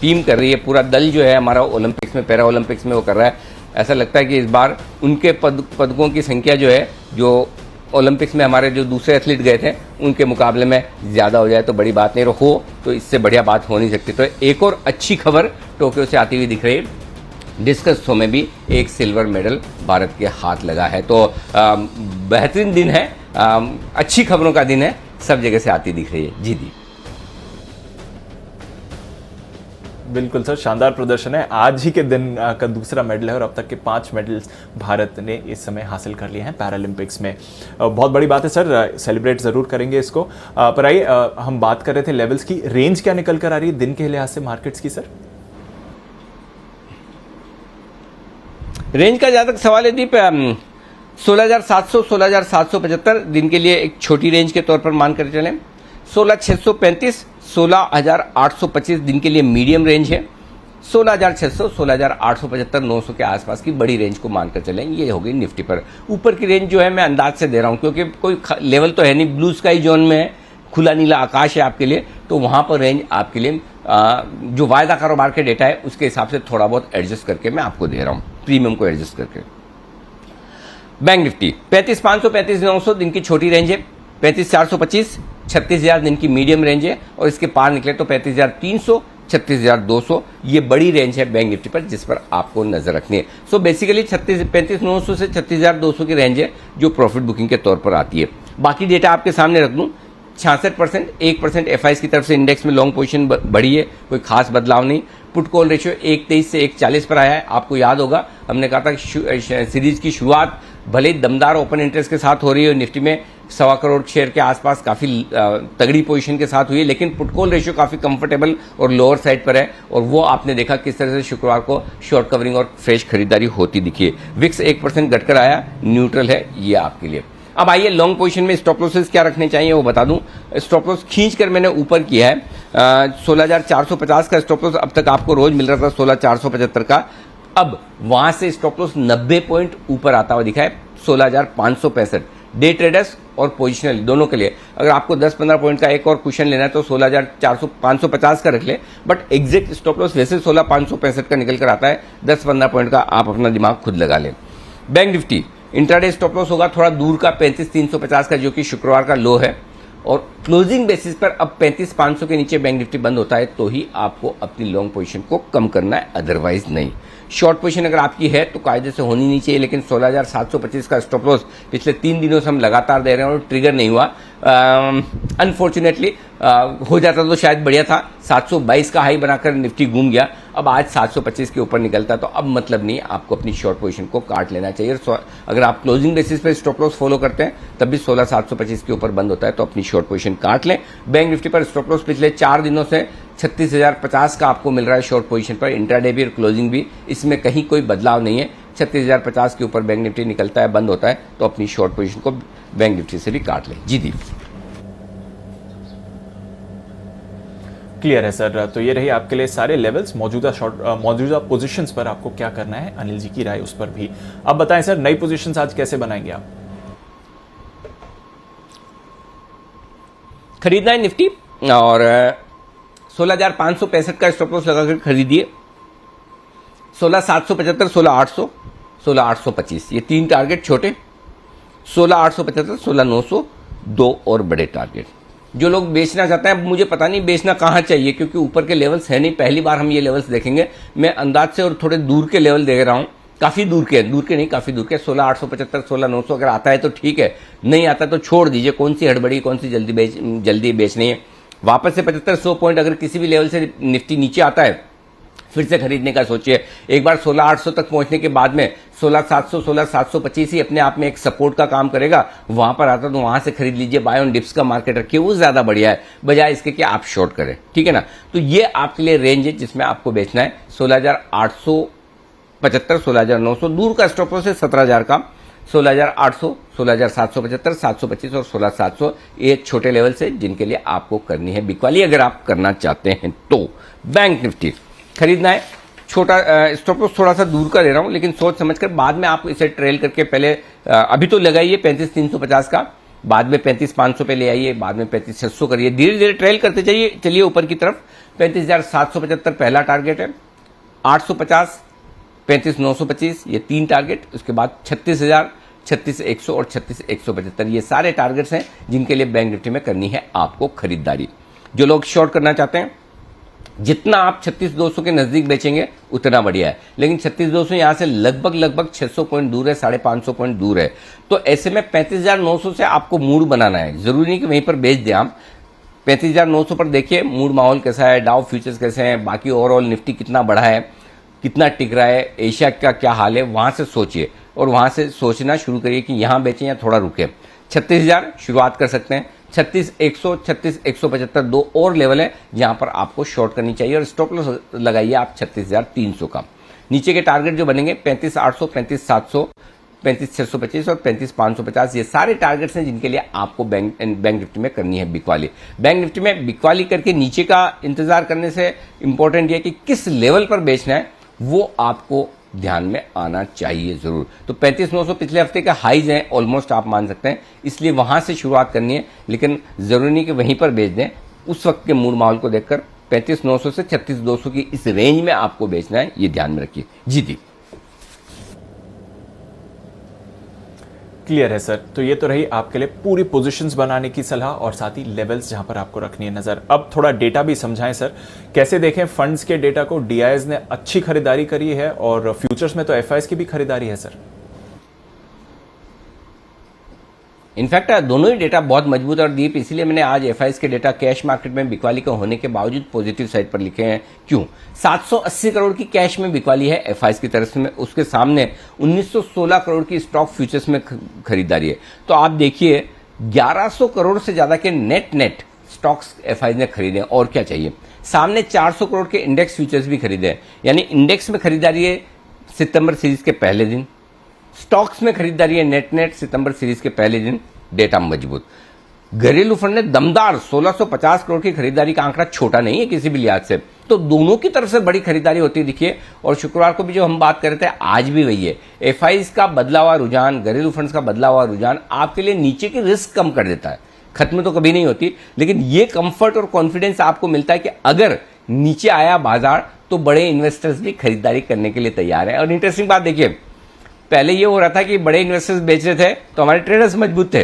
टीम कर रही है, पूरा दल जो है हमारा ओलंपिक्स में, पैरा ओलंपिक्स में वो कर रहा है, ऐसा लगता है कि इस बार उनके पदकों की संख्या जो है, जो ओलंपिक्स में हमारे जो दूसरे एथलीट गए थे उनके मुकाबले में ज़्यादा हो जाए तो बड़ी बात नहीं, हो तो इससे बढ़िया बात हो नहीं सकती। तो एक और अच्छी खबर टोक्यो से आती हुई दिख रही है, डिस्कस थ्रो में भी एक सिल्वर मेडल भारत के हाथ लगा है। तो बेहतरीन दिन है, अच्छी खबरों का दिन है, सब जगह से आती दिख रही है। जी दी, बिल्कुल सर, शानदार प्रदर्शन है। आज ही के दिन का दूसरा मेडल है और अब तक के 5 मेडल्स भारत ने इस समय हासिल कर लिए हैं पैरालंपिक्स में। बहुत बड़ी बात है सर, सेलिब्रेट ज़रूर करेंगे इसको। पर आइए, हम बात कर रहे थे लेवल्स की, रेंज क्या निकल कर आ रही है दिन के लिहाज से मार्केट्स की सर? रेंज का जहां तक सवाल है दीप, 16,700 16,775 दिन के लिए एक छोटी रेंज के तौर पर मान कर चलें। 16,635 16,825 दिन के लिए मीडियम रेंज है। 16,600 16,875 900 के आसपास की बड़ी रेंज को मानकर चलें। ये हो गई निफ्टी पर। ऊपर की रेंज जो है मैं अंदाज से दे रहा हूं, क्योंकि कोई लेवल तो है नहीं, ब्लू स्काई जोन में है, खुला नीला आकाश है आपके लिए, तो वहां पर रेंज आपके लिए जो वायदा कारोबार के डेटा है उसके हिसाब से थोड़ा बहुत एडजस्ट करके मैं आपको दे रहा हूं, प्रीमियम को एडजस्ट करके। बैंक निफ्टी 35,500 35,900 दिन की छोटी रेंज है। 35,425 36,000 दिन की मीडियम रेंज है, और इसके पार निकले तो 35,300 36,200 ये बड़ी रेंज है बैंक निफ्टी पर, जिस पर आपको नजर रखनी है। सो बेसिकली 35,900 से 36,200 की रेंज है जो प्रॉफिट बुकिंग के तौर पर आती है। बाकी डेटा आपके सामने रख दूं, 66% 1% एफआईएस की तरफ से इंडेक्स में लॉन्ग पोजीशन बढ़ी है, कोई खास बदलाव नहीं। पुट कॉल रेशियो 1.23 से 1.40 पर आया है। आपको याद होगा हमने कहा था सीरीज की शुरुआत भले ही दमदार ओपन इंटरेस्ट के साथ हो रही है, निफ्टी में 1.25 करोड़ शेयर के आसपास काफ़ी तगड़ी पोजीशन के साथ हुई है, लेकिन पुट कॉल रेशियो काफ़ी कंफर्टेबल और लोअर साइड पर है, और वो आपने देखा किस तरह से शुक्रवार को शॉर्ट कवरिंग और फ्रेश खरीदारी होती दिखी है। विक्स 1% घटकर आया, न्यूट्रल है ये आपके लिए। अब आइए लॉन्ग पोजीशन में स्टॉप लॉसेस क्या रखने चाहिए वो बता दूं। स्टॉप लॉस खींच कर मैंने ऊपर किया है, 16,450 का स्टॉप लॉस अब तक आपको रोज मिल रहा था 16,475 का, अब वहां से स्टॉप लॉस 90 पॉइंट ऊपर आता हुआ दिखा है 16,565। डे ट्रेडर्स और पोजिशनल दोनों के लिए अगर आपको 10-15 पॉइंट का एक और कुशन लेना है तो 16,550 का रख ले, बट एग्जैक्ट स्टॉप लॉस वैसे 16,565 का निकल कर आता है। 10-15 पॉइंट का आप अपना दिमाग खुद लगा लें। Bank Nifty intraday stop loss होगा थोड़ा दूर का 35,350 का, जो कि शुक्रवार का लो है, और क्लोजिंग बेसिस पर अब 35,500 के नीचे बैंक निफ्टी बंद होता है तो ही आपको अपनी लॉन्ग पोजीशन को कम करना है, अदरवाइज नहीं। शॉर्ट पोजीशन अगर आपकी है तो कायदे से होनी नहीं चाहिए, लेकिन 16,725 का स्टॉप लॉस पिछले 3 दिनों से हम लगातार दे रहे हैं और ट्रिगर नहीं हुआ। अनफॉर्चुनेटली हो जाता तो शायद बढ़िया था। 722 का हाई बनाकर निफ्टी घूम गया, अब आज 725 के ऊपर निकलता तो अब मतलब नहीं, आपको अपनी शॉर्ट पोजीशन को काट लेना चाहिए। अगर आप क्लोजिंग बेसिस पे स्टॉप लॉस फॉलो करते हैं तब भी 16,725 के ऊपर बंद होता है तो अपनी शॉर्ट पोजीशन काट लें। बैंक निफ्टी पर स्टॉप लॉस पिछले 4 दिनों से 36,050 का आपको मिल रहा है शॉर्ट पोजीशन पर, इंट्राडे भी और क्लोजिंग भी, इसमें कहीं कोई बदलाव नहीं है। 36,050 के ऊपर बैंक निफ्टी निकलता है, बंद होता है तो अपनी शॉर्ट पोजीशन को बैंक निफ्टी से भी काट लें। जी दी, क्लियर है सर। तो ये रही आपके लिए सारे लेवल्स, मौजूदा पोजीशंस पर आपको क्या करना है, अनिल जी की राय उस पर भी। अब बताएं सर, नई पोजीशंस आज कैसे बनाएंगे आप? खरीदना है निफ्टी और 16,565 का स्टॉप लॉस लगाकर खरीदिए। 16,775, 16,800, 16,825 ये 3 टारगेट छोटे, 16,875, 16,900 2 और बड़े टारगेट। जो लोग बेचना चाहते हैं, अब मुझे पता नहीं बेचना कहाँ चाहिए क्योंकि ऊपर के लेवल्स है नहीं, पहली बार हम ये लेवल्स देखेंगे। मैं अंदाज से और थोड़े दूर के लेवल देख रहा हूँ, काफ़ी दूर के नहीं, काफ़ी दूर के। 16,875, 16,900 अगर आता है तो ठीक है, नहीं आता तो छोड़ दीजिए। कौन सी हड़बड़ी, कौन सी जल्दी बेचनी है। वापस से 75-100 पॉइंट अगर किसी भी लेवल से निफ्टी नीचे आता है फिर से खरीदने का सोचिए। एक बार 16,800 तक पहुंचने के बाद में 16,700, 16,725 ही अपने आप में एक सपोर्ट का काम करेगा। वहां पर आता तो वहां से खरीद लीजिए, बाय ऑन डिप्स का मार्केट रखिए, वो ज्यादा बढ़िया है बजाय इसके कि आप शॉर्ट करें, ठीक है ना। तो ये आपके लिए रेंज है जिसमें आपको बेचना है। 16,875, 16,900 दूर का स्टॉप लॉस है 17,000 का, 16,800, 16,775, 725 और 16,700 ये छोटे लेवल से जिनके लिए आपको करनी है बिकवाली, अगर आप करना चाहते हैं तो। बैंक निफ्टी खरीदना है, छोटा स्टॉप लॉस थोड़ा सा दूर का ले रहा हूं, लेकिन सोच समझकर बाद में आप इसे ट्रेल करके पहले अभी तो लगाइए 35,350 का, बाद में 35,500 पे ले आइए, बाद में 35,600 करिए, धीरे धीरे ट्रेल करते चलिए ऊपर की तरफ। 35,775 पहला टारगेट है, 850, 35,925 ये 3 टारगेट, उसके बाद 36,000, 36,100 और 36,175 ये सारे टारगेट्स हैं जिनके लिए बैंक निफ्टी में करनी है आपको खरीदारी। जो लोग शॉर्ट करना चाहते हैं, जितना आप 36,200 के नजदीक बेचेंगे उतना बढ़िया है, लेकिन 36,200 यहां से लगभग 600 पॉइंट दूर है, 550 पॉइंट दूर है। तो ऐसे में 35,900 से आपको मूड बनाना है, जरूरी नहीं कि वहीं पर बेच दें आप। 35,900 पर देखिए मूड माहौल कैसा है, डाउ फ्यूचर्स कैसे हैं, बाकी ओवरऑल निफ्टी कितना बढ़ा है, कितना टिक रहा है, एशिया का क्या हाल है, वहां से सोचिए और वहां से सोचना शुरू करिए कि यहां बेचें या थोड़ा रुके। 36,000 शुरुआत कर सकते हैं, 36,100, 36,175 दो और लेवल है जहां पर आपको शॉर्ट करनी चाहिए और स्टॉप लॉस लगाइए आप 36,300 का। नीचे के टारगेट जो बनेंगे 35,800, 35,700, 35,625 और 35,550 ये सारे टारगेट्स हैं जिनके लिए आपको बैंक निफ्टी में करनी है बिकवाली। बैंक निफ्टी में बिकवाली करके नीचे का इंतजार करने से इंपॉर्टेंट ये कि किस लेवल पर बेचना है वो आपको ध्यान में आना चाहिए जरूर। तो 35,900 पिछले हफ्ते का हाईज है ऑलमोस्ट आप मान सकते हैं, इसलिए वहां से शुरुआत करनी है, लेकिन जरूरी नहीं कि वहीं पर बेच दें। उस वक्त के मूड माहौल को देखकर 35,900 से 36,200 की इस रेंज में आपको बेचना है, ये ध्यान में रखिए। जी दी, क्लियर है सर। तो ये तो रही आपके लिए पूरी पोजीशंस बनाने की सलाह और साथ ही लेवल्स जहां पर आपको रखनी है नजर। अब थोड़ा डेटा भी समझाएं सर, कैसे देखें फंड्स के डेटा को। डीआईएस ने अच्छी खरीदारी करी है और फ्यूचर्स में तो एफआईएस की भी खरीदारी है सर। इनफैक्ट दोनों ही डेटा बहुत मजबूत और डीप, इसीलिए मैंने आज एफआईएस के डेटा कैश मार्केट में बिकवाली का होने के बावजूद पॉजिटिव साइड पर लिखे हैं। क्यों? 780 करोड़ की कैश में बिकवाली है एफआईएस की तरफ से, उसके सामने 1916 करोड़ की स्टॉक फ्यूचर्स में खरीदारी है। तो आप देखिए 1100 करोड़ से ज्यादा के नेट स्टॉक्स एफआईएस ने खरीदे, और क्या चाहिए। सामने 400 करोड़ के इंडेक्स फ्यूचर्स भी खरीदे, यानी इंडेक्स में खरीदारी है सितंबर सीरीज के पहले दिन, स्टॉक्स में खरीदारी है नेट सितंबर सीरीज के पहले दिन, डेटा मजबूत। घरेलू फंड ने दमदार 1650 करोड़ की खरीदारी का आंकड़ा छोटा नहीं है किसी भी लिहाज से, तो दोनों की तरफ से बड़ी खरीदारी होती दिखिए। और शुक्रवार को भी जो हम बात कर रहे थे आज भी वही है, एफआईएस का बदला हुआ रुझान, घरेलू फंड्स का बदला हुआ रुझान आपके लिए नीचे की रिस्क कम कर देता है। खत्म तो कभी नहीं होती, लेकिन ये कंफर्ट और कॉन्फिडेंस आपको मिलता है कि अगर नीचे आया बाजार तो बड़े इन्वेस्टर्स भी खरीदारी करने के लिए तैयार है। और इंटरेस्टिंग बात देखिए, पहले ये हो रहा था कि बड़े इन्वेस्टर्स बेच रहे थे तो हमारे ट्रेडर्स मजबूत थे,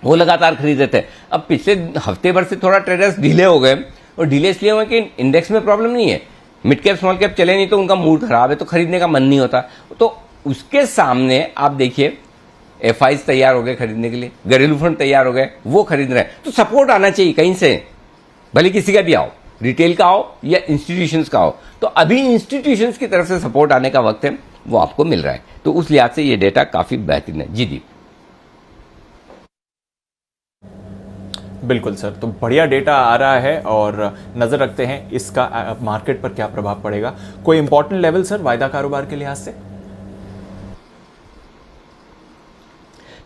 वो लगातार खरीद रहे थे। अब पिछले हफ्ते भर से थोड़ा ट्रेडर्स ढीले हो गए, और ढीले इसलिए हुए कि इंडेक्स में प्रॉब्लम नहीं है, मिड कैप स्मॉल कैप चले नहीं तो उनका मूड खराब है, तो खरीदने का मन नहीं होता। तो उसके सामने आप देखिए एफआईज तैयार हो गए खरीदने के लिए, घरेलू फंड तैयार हो गए, वो खरीद रहे हैं। तो सपोर्ट आना चाहिए कहीं से, भले किसी का भी आओ, रिटेल का आओ या इंस्टीट्यूशंस का आओ। तो अभी इंस्टीट्यूशंस की तरफ से सपोर्ट आने का वक्त है, वो आपको मिल रहा है। तो उस लिहाज से ये डेटा काफी बेहतरीन है। जी दीप। बिल्कुल सर, तो बढ़िया डेटा आ रहा है और नजर रखते हैं इसका मार्केट पर क्या प्रभाव पड़ेगा। कोई इंपॉर्टेंट लेवल सर वायदा कारोबार के लिहाज से?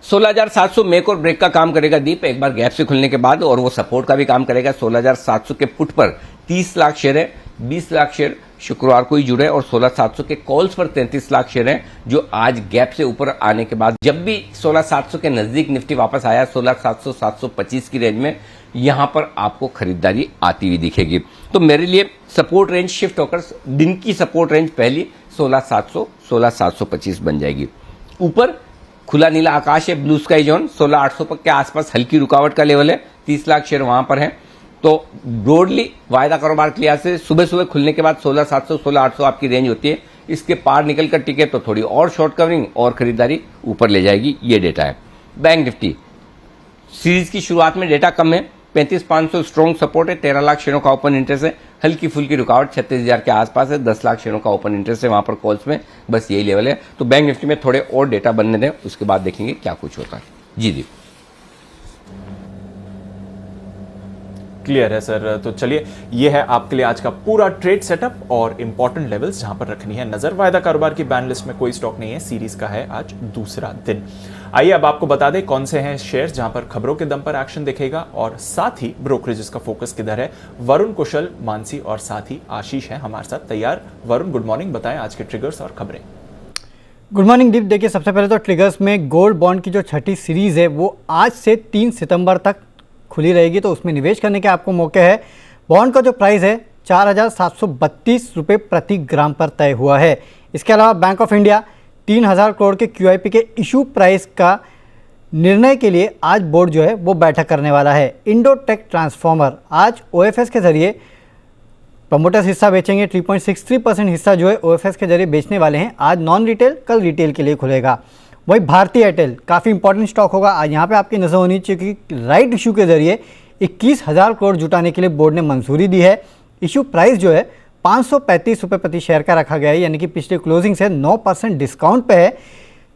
16,700 मेक और ब्रेक का काम करेगा दीप, एक बार गैप से खुलने के बाद, और वो सपोर्ट का भी काम करेगा। 16,700 के पुट पर 30 लाख शेयर है, 20 लाख शेयर शुक्रवार को ही जुड़े, और 16,700 के कॉल्स पर 33 लाख शेयर हैं, जो आज गैप से ऊपर आने के बाद जब भी 16,700 के नजदीक निफ्टी वापस आया 16,700 725 की रेंज में, यहां पर आपको खरीदारी आती हुई दिखेगी। तो मेरे लिए सपोर्ट रेंज शिफ्ट होकर दिन की सपोर्ट रेंज पहली 16,700 16,725 बन जाएगी। ऊपर खुला नीला आकाश है, ब्लू स्काई जोन 16,800 के आसपास हल्की रुकावट का लेवल है, 30 लाख शेयर वहां पर है। तो ब्रॉडली वायदा कारोबार के लिहाज से सुबह सुबह खुलने के बाद 16,700 16,800 आपकी रेंज होती है। इसके पार निकल कर टिके तो थोड़ी और शॉर्ट कवरिंग और खरीदारी ऊपर ले जाएगी, ये डेटा है। बैंक निफ्टी सीरीज की शुरुआत में डेटा कम है, 35,500 स्ट्रॉन्ग सपोर्ट है, 13 लाख शेयरों का ओपन इंटरेस्ट है, हल्की फुल्की रुकावट 36,000 के आसपास है, 10 लाख शेयरों का ओपन इंटरेस्ट है वहां पर कॉल्स में, बस यही लेवल है। तो बैंक निफ्टी में थोड़े और डेटा बनने दें, उसके बाद देखेंगे क्या कुछ होता है। जी जी, क्लियर है सर। तो चलिए, ये है आपके लिए आज का पूरा ट्रेड सेटअप और इंपॉर्टेंट लेवल्स जहां पर रखनी है नजर। वायदा कारोबार की बैन लिस्ट में कोई स्टॉक नहीं है, सीरीज का है आज दूसरा दिन। आइए अब आपको बता दें कौन से हैं शेयर जहां पर खबरों के दम पर एक्शन दिखेगा, और साथ ही ब्रोकरेजेस का फोकस किधर है। वरुण, कुशल, मानसी और साथ ही आशीष हैं हमारे साथ तैयार। वरुण, गुड मॉर्निंग, बताएं आज के ट्रिगर्स और खबरें। गुड मॉर्निंग दीप। देखिए, सबसे पहले तो ट्रिगर्स में गोल्ड बॉन्ड की जो छठी सीरीज है वो आज से 3 सितंबर तक खुली रहेगी, तो उसमें निवेश करने के आपको मौके है। बॉन्ड का जो प्राइस है 4,732 रुपये प्रति ग्राम पर तय हुआ है। इसके अलावा बैंक ऑफ इंडिया 3,000 करोड़ के QIP के इशू प्राइस का निर्णय के लिए आज बोर्ड जो है वो बैठक करने वाला है। इंडोटेक ट्रांसफॉर्मर आज OFS के जरिए प्रमोटर्स हिस्सा बेचेंगे। 3.63% हिस्सा जो है OFS के जरिए बेचने वाले हैं। आज नॉन रिटेल, कल रिटेल के लिए खुलेगा। वही भारतीय एयरटेल काफ़ी इंपॉर्टेंट स्टॉक होगा आज, यहाँ पे आपकी नज़र होनी चाहिए कि राइट इशू के जरिए 21,000 करोड़ जुटाने के लिए बोर्ड ने मंजूरी दी है। इशू प्राइस जो है 535 रुपये प्रति शेयर का रखा गया है, यानी कि पिछले क्लोजिंग से 9% डिस्काउंट पे है।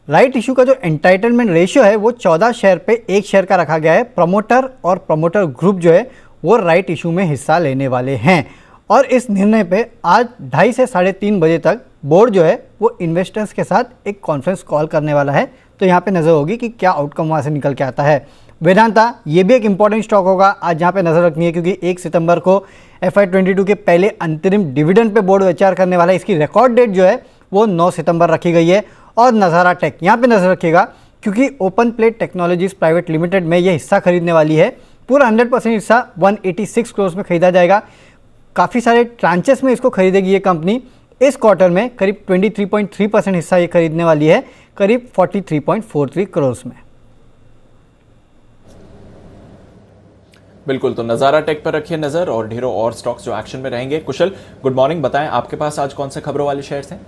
राइट इशू का जो एंटाइटलमेंट रेशियो है वो 14 शेयर पे 1 शेयर का रखा गया है। प्रमोटर और प्रमोटर ग्रुप जो है वो राइट इशू में हिस्सा लेने वाले हैं, और इस निर्णय पे आज 2:30 से 3:30 बजे तक बोर्ड जो है वो इन्वेस्टर्स के साथ एक कॉन्फ्रेंस कॉल करने वाला है। तो यहाँ पे नज़र होगी कि क्या आउटकम वहाँ से निकल के आता है। वेदांता ये भी एक इंपॉर्टेंट स्टॉक होगा आज, जहाँ पे नज़र रखनी है, क्योंकि 1 सितंबर को FY22 के पहले अंतरिम डिविडेंड पे बोर्ड विचार करने वाला है। इसकी रिकॉर्ड डेट जो है वो 9 सितंबर रखी गई है। और नज़ारा टेक यहाँ पे नज़र रखिएगा, क्योंकि open plate technologies private limited में ये हिस्सा खरीदने वाली है। पूरा 100% हिस्सा 186 करोड़ में खरीदा जाएगा। काफ़ी सारे ट्रांचेस में इसको खरीदेगी ये कंपनी। इस क्वार्टर में करीब 23.3% हिस्सा ये खरीदने वाली है, करीब 43.43 करोड़ में। बिल्कुल, तो नजारा टेक पर रखिए नजर और ढेरों और स्टॉक्स जो एक्शन में रहेंगे। कुशल, गुड मॉर्निंग, बताएं आपके पास आज कौन से खबरों वाले शेयर्स हैं?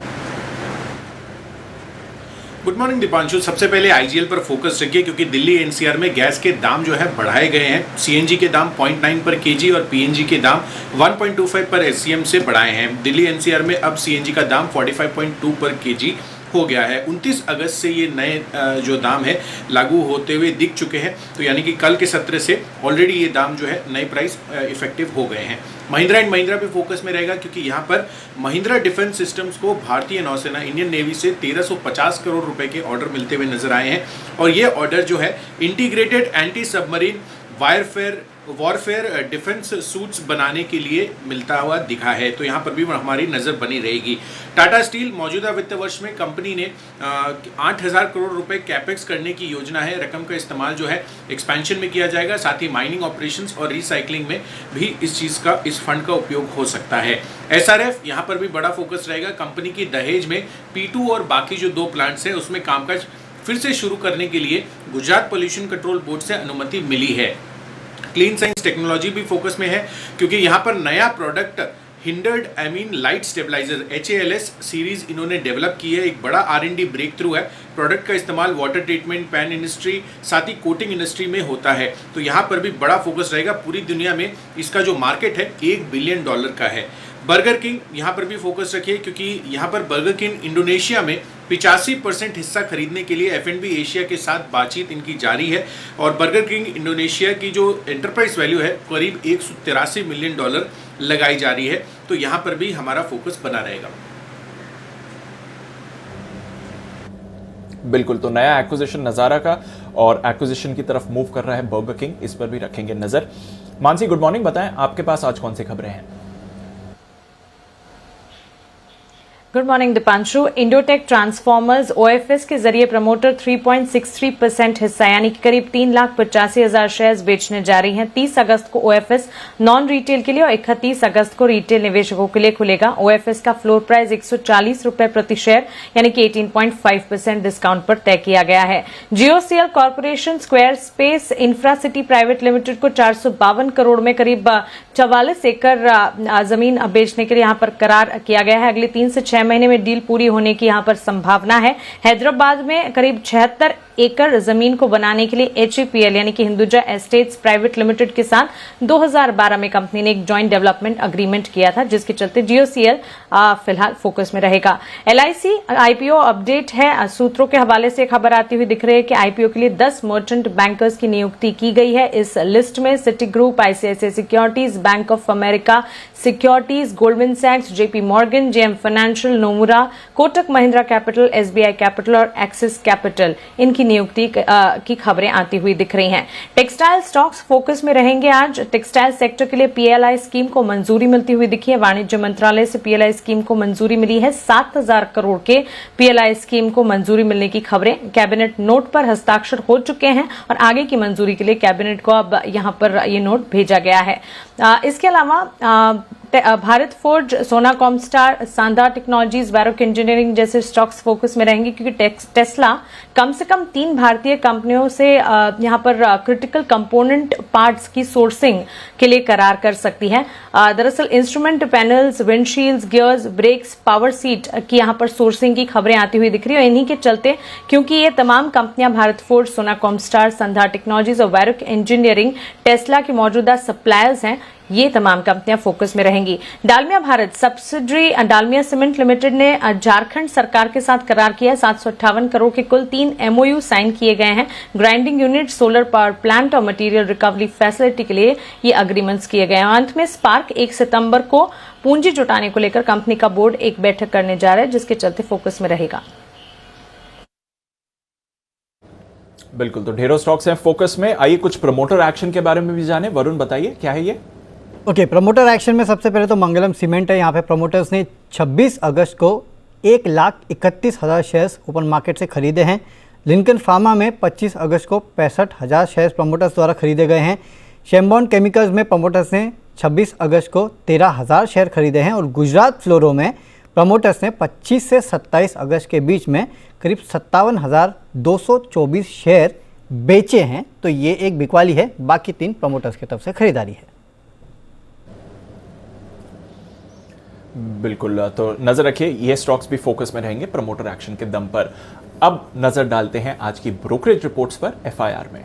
Good morning Deepanshu. सबसे पहले IGL पर फोकस रखिए, क्योंकि दिल्ली NCR में गैस के दाम जो है बढ़ाए गए हैं। CNG के दाम 0.9 पर kg और PNG के दाम 1.25 पर SCM से बढ़ाए हैं। दिल्ली NCR में अब CNG का दाम 45.2 पर kg हो गया है। 29 अगस्त से ये नए जो दाम है लागू होते हुए दिख चुके हैं, तो यानी कि कल के सत्र से ऑलरेडी ये दाम जो है नए प्राइस इफेक्टिव हो गए हैं। महिंद्रा एंड महिंद्रा भी फोकस में रहेगा, क्योंकि यहाँ पर महिंद्रा डिफेंस सिस्टम्स को भारतीय नौसेना इंडियन नेवी से 1350 करोड़ रुपए के ऑर्डर मिलते हुए नजर आए हैं, और ये ऑर्डर जो है integrated anti submarine warfare defence suits बनाने के लिए मिलता हुआ दिखा है। तो यहाँ पर भी हमारी नज़र बनी रहेगी। टाटा स्टील मौजूदा वित्त वर्ष में कंपनी ने 8,000 करोड़ रुपए कैपेक्स करने की योजना है। रकम का इस्तेमाल जो है एक्सपेंशन में किया जाएगा, साथ ही माइनिंग ऑपरेशंस और रिसाइकलिंग में भी इस फंड का उपयोग हो सकता है। SRF यहाँ पर भी बड़ा फोकस रहेगा। कंपनी की दहेज में P2 और बाकी जो 2 प्लांट्स हैं उसमें कामकाज फिर से शुरू करने के लिए गुजरात पोल्यूशन कंट्रोल बोर्ड से अनुमति मिली है। क्लीन साइंस टेक्नोलॉजी भी फोकस में है, क्योंकि यहाँ पर नया product hindered amine light stabilizer HALS series इन्होंने डेवलप की है। एक बड़ा R&D ब्रेक थ्रू है। प्रोडक्ट का इस्तेमाल वाटर ट्रीटमेंट, पैन इंडस्ट्री, साथ ही कोटिंग इंडस्ट्री में होता है। तो यहाँ पर भी बड़ा फोकस रहेगा। पूरी दुनिया में इसका जो मार्केट है $1 बिलियन का है। बर्गर किंग यहाँ पर भी फोकस रखिए, क्योंकि यहाँ पर बर्गर किंग इंडोनेशिया में 85% हिस्सा खरीदने के लिए F&B एशिया के साथ बातचीत इनकी जारी है। और बर्गर किंग इंडोनेशिया की जो एंटरप्राइज वैल्यू है करीब $183 मिलियन लगाई जा रही है। तो यहाँ पर भी हमारा फोकस बना रहेगा। बिल्कुल, तो नया एक्विजिशन नजारा का और एक्विजिशन की तरफ मूव कर रहा है बर्गर किंग, इस पर भी रखेंगे नजर। मानसी, गुड मॉर्निंग, बताएं आपके पास आज कौन सी खबरें हैं? Good morning Deepanshu. Indotech transformers OFS के जरिए प्रमोटर 3.63% हिस्सा यानी कि करीब 3,85,000 शेयर्स बेचने जा रही हैं। 30 अगस्त को OFS नॉन रिटेल के लिए और 31 अगस्त को रिटेल निवेशकों के लिए खुलेगा। OFS का फ्लोर प्राइस ₹140 प्रति शेयर यानी कि 18.5% डिस्काउंट पर तय किया गया है। GOCL corporation square space infracity private limited को 452 करोड़ में करीब 44 एकड़ जमीन बेचने के लिए यहां पर करार किया गया है। अगले 3 से 6 महीने में डील पूरी होने की यहां पर संभावना है। हैदराबाद में करीब 76 एकड़ जमीन को बनाने के लिए HEPL यानी कि हिंदुजा एस्टेट्स प्राइवेट लिमिटेड के साथ 2012 में कंपनी ने एक जॉइंट डेवलपमेंट अग्रीमेंट किया था, जिसके चलते GOCL फिलहाल फोकस में रहेगा। LIC IPO अपडेट है। सूत्रों के हवाले से खबर आती हुई दिख रही है कि IPO के लिए 10 मर्चेंट बैंकर्स की नियुक्ति की गई है। इस लिस्ट में Citi group, ICICI securities, bank of America securities, Goldman सैक्स, JP Morgan, JM financial, Nomura, Kotak Mahindra capital, SBI capital और एक्सिस कैपिटल, इनकी नियुक्ति की खबरें आती हुई दिख रही हैं। टेक्सटाइल स्टॉक्स फोकस में रहेंगे आज। टेक्सटाइल सेक्टर के लिए PLI स्कीम को मंजूरी मिलती हुई दिखी है। वाणिज्य मंत्रालय से PLI स्कीम को मंजूरी मिली है। 7,000 करोड़ के PLI स्कीम को मंजूरी मिलने की खबरें। कैबिनेट नोट पर हस्ताक्षर हो चुके हैं और आगे की मंजूरी के लिए कैबिनेट को अब यहां पर ये नोट भेजा गया है। इसके अलावा भारत फोर्ज, सोना कॉमस्टार, सांधा टेक्नोलॉजीज, वैरोक इंजीनियरिंग जैसे स्टॉक्स फोकस में रहेंगे, क्योंकि टेस्ला कम से कम 3 भारतीय कंपनियों से यहां पर क्रिटिकल कंपोनेंट पार्ट्स की सोर्सिंग के लिए करार कर सकती है। दरअसल instrument panels, windshields, gears, brakes, power seat की यहां पर सोर्सिंग की खबरें आती हुई दिख रही है। इन्हीं के चलते, क्योंकि ये तमाम कंपनियां भारत फोर्ज, सोना कॉमस्टार, सांधा टेक्नोलॉजीज और वैरोक इंजीनियरिंग टेस्ला की मौजूदा सप्लायर्स हैं, ये तमाम कंपनियां फोकस में रहेंगी। Dalmia Bharat subsidiary Dalmia Cement Limited ने झारखंड सरकार के साथ करार किया है। 758 करोड़ के कुल 3 MOU साइन किए गए हैं। Grinding unit, solar power plant और मटेरियल रिकवरी फैसिलिटी के लिए ये अग्रीमेंट्स किए गए हैं। अंत में स्पार्क 1 सितंबर को पूंजी जुटाने को लेकर कंपनी का बोर्ड एक बैठक करने जा रहा है, जिसके चलते फोकस में रहेगा। बिल्कुल, तो ढेरों स्टॉक्स हैं फोकस में। आइए कुछ प्रमोटर एक्शन के बारे में भी जाने। वरुण, बताइए क्या है ये? ओके, प्रमोटर एक्शन में सबसे पहले तो मंगलम सीमेंट है। यहाँ पे प्रमोटर्स ने 26 अगस्त को 1,31,000 शेयर्स ओपन मार्केट से खरीदे हैं। लिंकन फार्मा में 25 अगस्त को 65,000 शेयर्स प्रमोटर्स द्वारा खरीदे गए हैं। शेम्बॉन केमिकल्स में प्रमोटर्स ने 26 अगस्त को 13,000 शेयर खरीदे हैं। और गुजरात फ्लोरो में प्रमोटर्स ने 25 से 27 अगस्त के बीच में करीब 57,224 शेयर बेचे हैं। तो ये एक बिकवाली है, बाकी 3 प्रमोटर्स की तरफ से खरीदारी है। बिल्कुल, तो नजर रखिए, ये स्टॉक्स भी फोकस में रहेंगे प्रमोटर एक्शन के दम पर। अब नजर डालते हैं आज की ब्रोकरेज रिपोर्ट्स पर FIR में।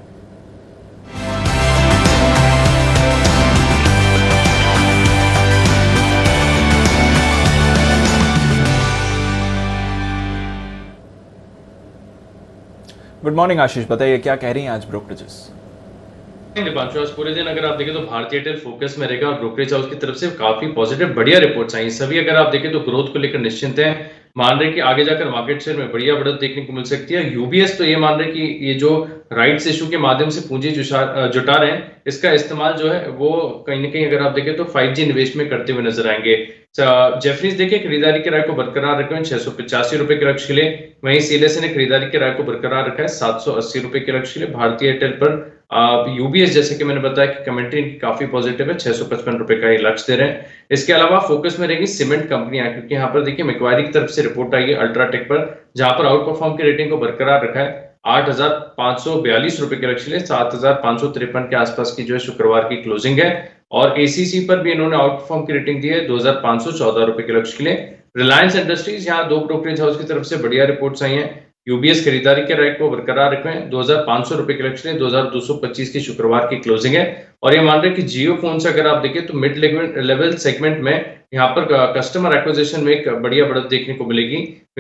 गुड मॉर्निंग आशीष, बताइए क्या कह रही हैं आज ब्रोकरेजेस? दीपांशु, आज पूरे दिन अगर आप देखें तो भारतीय एयरटेल फोकस में रहेगा और ब्रोकरेज हाउस की तरफ से काफी पॉजिटिव बढ़िया रिपोर्ट्स आई। सभी अगर आप देखें तो ग्रोथ को लेकर निश्चिंत हैं, मान रहे कि आगे जाकर मार्केट शेयर में बढ़िया बढ़त देखने को मिल सकती है। यूबीएस तो ये मान रहे कि ये जो राइट्स इशू के माध्यम से पूंजी जुटा रहे हैं, इसका इस्तेमाल जो है वो कहीं ना कहीं अगर आप देखें तो 5G निवेश में करते हुए नजर आएंगे। जेफरीज देखिए खरीदारी के राय को बरकरार रखे हैं 685 रुपए के लक्ष्य के लिए। वहीं सीएलएसए ने खरीदारी के राय को बरकरार रखा है 780 रुपए के लक्ष्य के लिए। भारतीय एयरटेल पर यूबीएस जैसे कि मैंने बताया कि कमेंट्री काफी पॉजिटिव है, 655 रुपए का ये लक्ष्य दे रहे हैं। इसके अलावा फोकस में रहेगी सीमेंट कंपनियां, क्योंकि यहाँ पर देखिए मैक्वारी की तरफ से रिपोर्ट आई है अल्ट्राटेक पर, जहां पर आउट परफॉर्म की रेटिंग को बरकरार रखा है 8,542 रुपए के लक्ष्य के लिए। 7,553 के आसपास की जो है शुक्रवार की क्लोजिंग है। और एसीसी पर भी इन्होंने आउट परफॉर्म की रेटिंग दी है 2514 रुपए के लक्ष्य के लिए। रिलायंस इंडस्ट्रीज, यहाँ दो ब्रोकरेज हाउस की तरफ से बढ़िया रिपोर्ट्स आई हैं। यूबीएस खरीदारी के रैंक को बरकरार रखें 2500 रुपए के लक्ष्य 2225 की शुक्रवार की क्लोजिंग है। और ये मान रहे कि जियो फोन से अगर आप देखें तो मिड लेवल सेगमेंट में यहाँ पर कस्टमर एक्विजिशन में एक बढ़िया बढ़त देखने को मिलेगी।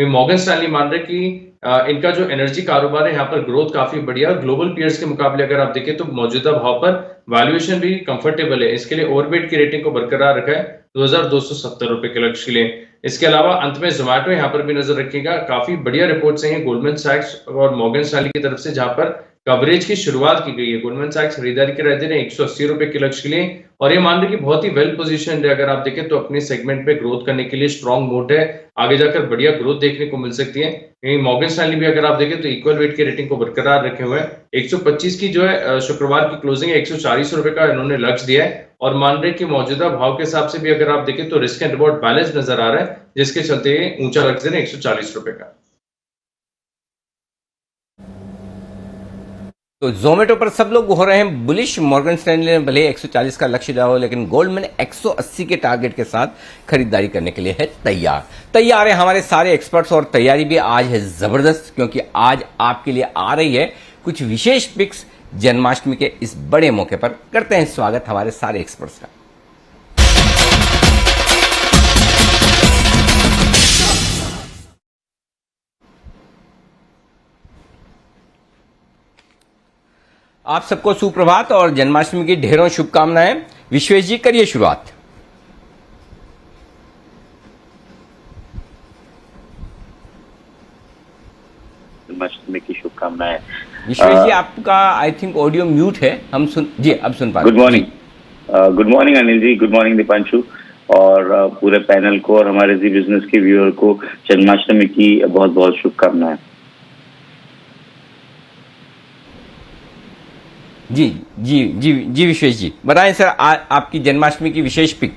मॉर्गन स्टैनली मान रहे कि इनका जो एनर्जी कारोबार है यहाँ पर ग्रोथ काफी बढ़िया, ग्लोबल पीयर्स के मुकाबले अगर आप देखें तो मौजूदा भाव पर वैल्यूएशन भी कंफर्टेबल है। इसके लिए ओवरवेट की रेटिंग को बरकरार रखा है 2270 रुपए के लक्ष्य के लिए। इसके अलावा अंत में जोमैटो यहाँ पर भी नजर रखिएगा, काफी बढ़िया रिपोर्ट्स हैं गोल्डमैन सैक्स और मॉर्गन स्टैनली की तरफ से, जहां पर कवरेज की शुरुआत की गई है। गोल्डमैन सैक्स खरीदारी के रहते हैं 180 रुपए के लक्ष्य के लिए और ये मान रहे कि बहुत ही वेल पोजीशन है। अगर आप देखें तो अपने सेगमेंट पे ग्रोथ करने के लिए स्ट्रॉन्ग मोड है, आगे जाकर बढ़िया ग्रोथ देखने को मिल सकती है। मॉर्गन स्टैनली भी अगर आप देखें तो इक्वल वेट की रेटिंग को बरकरार रखे हुए हैं। 125 की जो है शुक्रवार की क्लोजिंग है, 140 रुपए का इन्होंने लक्ष्य दिया है और मान रहे कि मौजूदा भाव के हिसाब से भी अगर आप देखें तो रिस्क एंड रिवॉर्ड बैलेंस नजर आ रहा है, जिसके चलते ऊंचा लक्ष्य दे 140 रुपए का। तो जोमेटो पर सब लोग हो रहे हैं बुलिश। मॉर्गन स्टैनली ने भले 140 का लक्ष्य दिया हो, लेकिन गोल्डमैन 180 के टारगेट के साथ खरीदारी करने के लिए है तैयार है हमारे सारे एक्सपर्ट्स। और तैयारी भी आज है जबरदस्त, क्योंकि आज आपके लिए आ रही है कुछ विशेष पिक्स जन्माष्टमी के इस बड़े मौके पर। करते हैं स्वागत हमारे सारे एक्सपर्ट्स का। आप सबको सुप्रभात और जन्माष्टमी की ढेरों शुभकामनाएं। विश्वेश जी, करिए शुरुआत। जन्माष्टमी की शुभकामनाएं। विश्वेश जी, आपका आई थिंक ऑडियो म्यूट है, हम सुन जी अब सुन पा रहे। Good morning Anil ji, good morning Deepanshu और पूरे पैनल को और हमारे जी बिजनेस के व्यूअर को जन्माष्टमी की बहुत बहुत शुभकामनाएं। जी जी जी जी विश्वेश जी बताएं सर, आपकी जन्माष्टमी की विशेष पिक।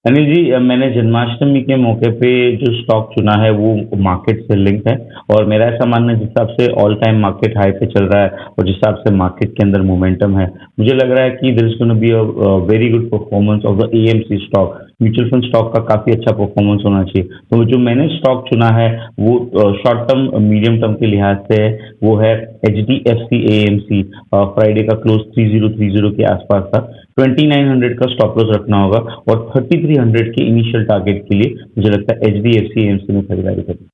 अनिल जी, मैंने जन्माष्टमी के मौके पे जो स्टॉक चुना है वो मार्केट से लिंक है और मेरा ऐसा मानना है जिस हिसाब से ऑल टाइम मार्केट हाई पे चल रहा है और जिस हिसाब से मार्केट के अंदर मोमेंटम है, मुझे लग रहा है कि there is gonna be a very good performance of the AMC stock. Mutual fund stock का काफी अच्छा परफॉर्मेंस होना चाहिए। तो जो मैंने स्टॉक चुना है वो शॉर्ट टर्म मीडियम टर्म के लिहाज से है, वो है HDFC AMC। फ्राइडे का क्लोज 3030 के आसपास था। 2900 का स्टॉप लॉस रखना होगा और 3300 के इनिशियल टारगेट के लिए मुझे लगता है HDFC AMC में खरीदारी करनी।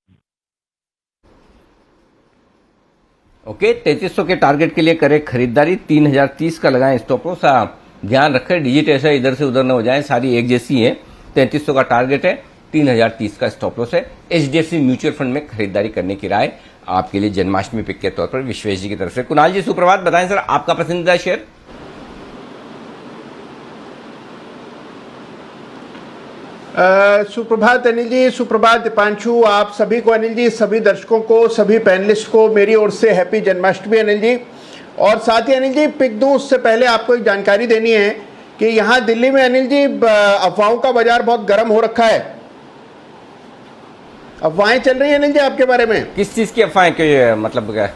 ओके, 3300 के टारगेट के लिए करें खरीदारी। 3030 का लगाएं स्टॉप लॉस। ध्यान रखें डिजिट ऐसा इधर से उधर न हो जाए, सारी एक जैसी है। 3300 का टारगेट है, 3030 का स्टॉप लॉस है। HDFC म्यूचुअल फंड में खरीदारी करने की राय आपके लिए जन्माष्टमी पिक के तौर पर विश्वेश जी की तरफ से। कुणाल जी सुप्रभात, बताएं सर आपका पसंदीदा शेयर। सुप्रभात अनिल जी, सुप्रभात दीपांशु, आप सभी को अनिल जी, सभी दर्शकों को, सभी पैनलिस्ट को मेरी ओर से हैप्पी जन्माष्टमी अनिल जी। और साथ ही अनिल जी पिक दूं उससे पहले आपको एक जानकारी देनी है कि यहाँ दिल्ली में अनिल जी अफवाहों का बाजार बहुत गर्म हो रखा है। अफवाहें चल रही हैं अनिल जी आपके बारे में। किस चीज की अफवाहें, क्यों मतलब क्या?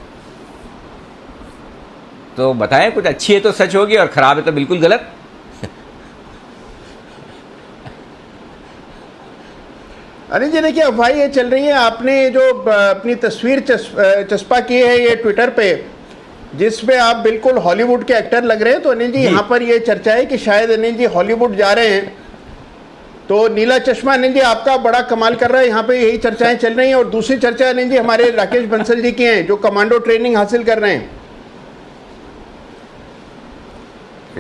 तो बताएं, कुछ अच्छी है तो सच होगी और खराब है तो बिल्कुल गलत। अनिल जी देखिए, अफवाहें ये चल रही है, आपने जो अपनी तस्वीर चस्पा की है ये ट्विटर पे, जिसपे आप बिल्कुल हॉलीवुड के एक्टर लग रहे हैं। तो अनिल जी यहाँ पर ये चर्चा है कि शायद अनिल जी हॉलीवुड जा रहे हैं। तो नीला चश्मा अनिल जी आपका बड़ा कमाल कर रहा है, यहाँ पे यही चर्चाएं चल रही हैं। और दूसरी चर्चा अनिल जी हमारे राकेश बंसल जी की हैं, जो कमांडो ट्रेनिंग हासिल कर रहे हैं।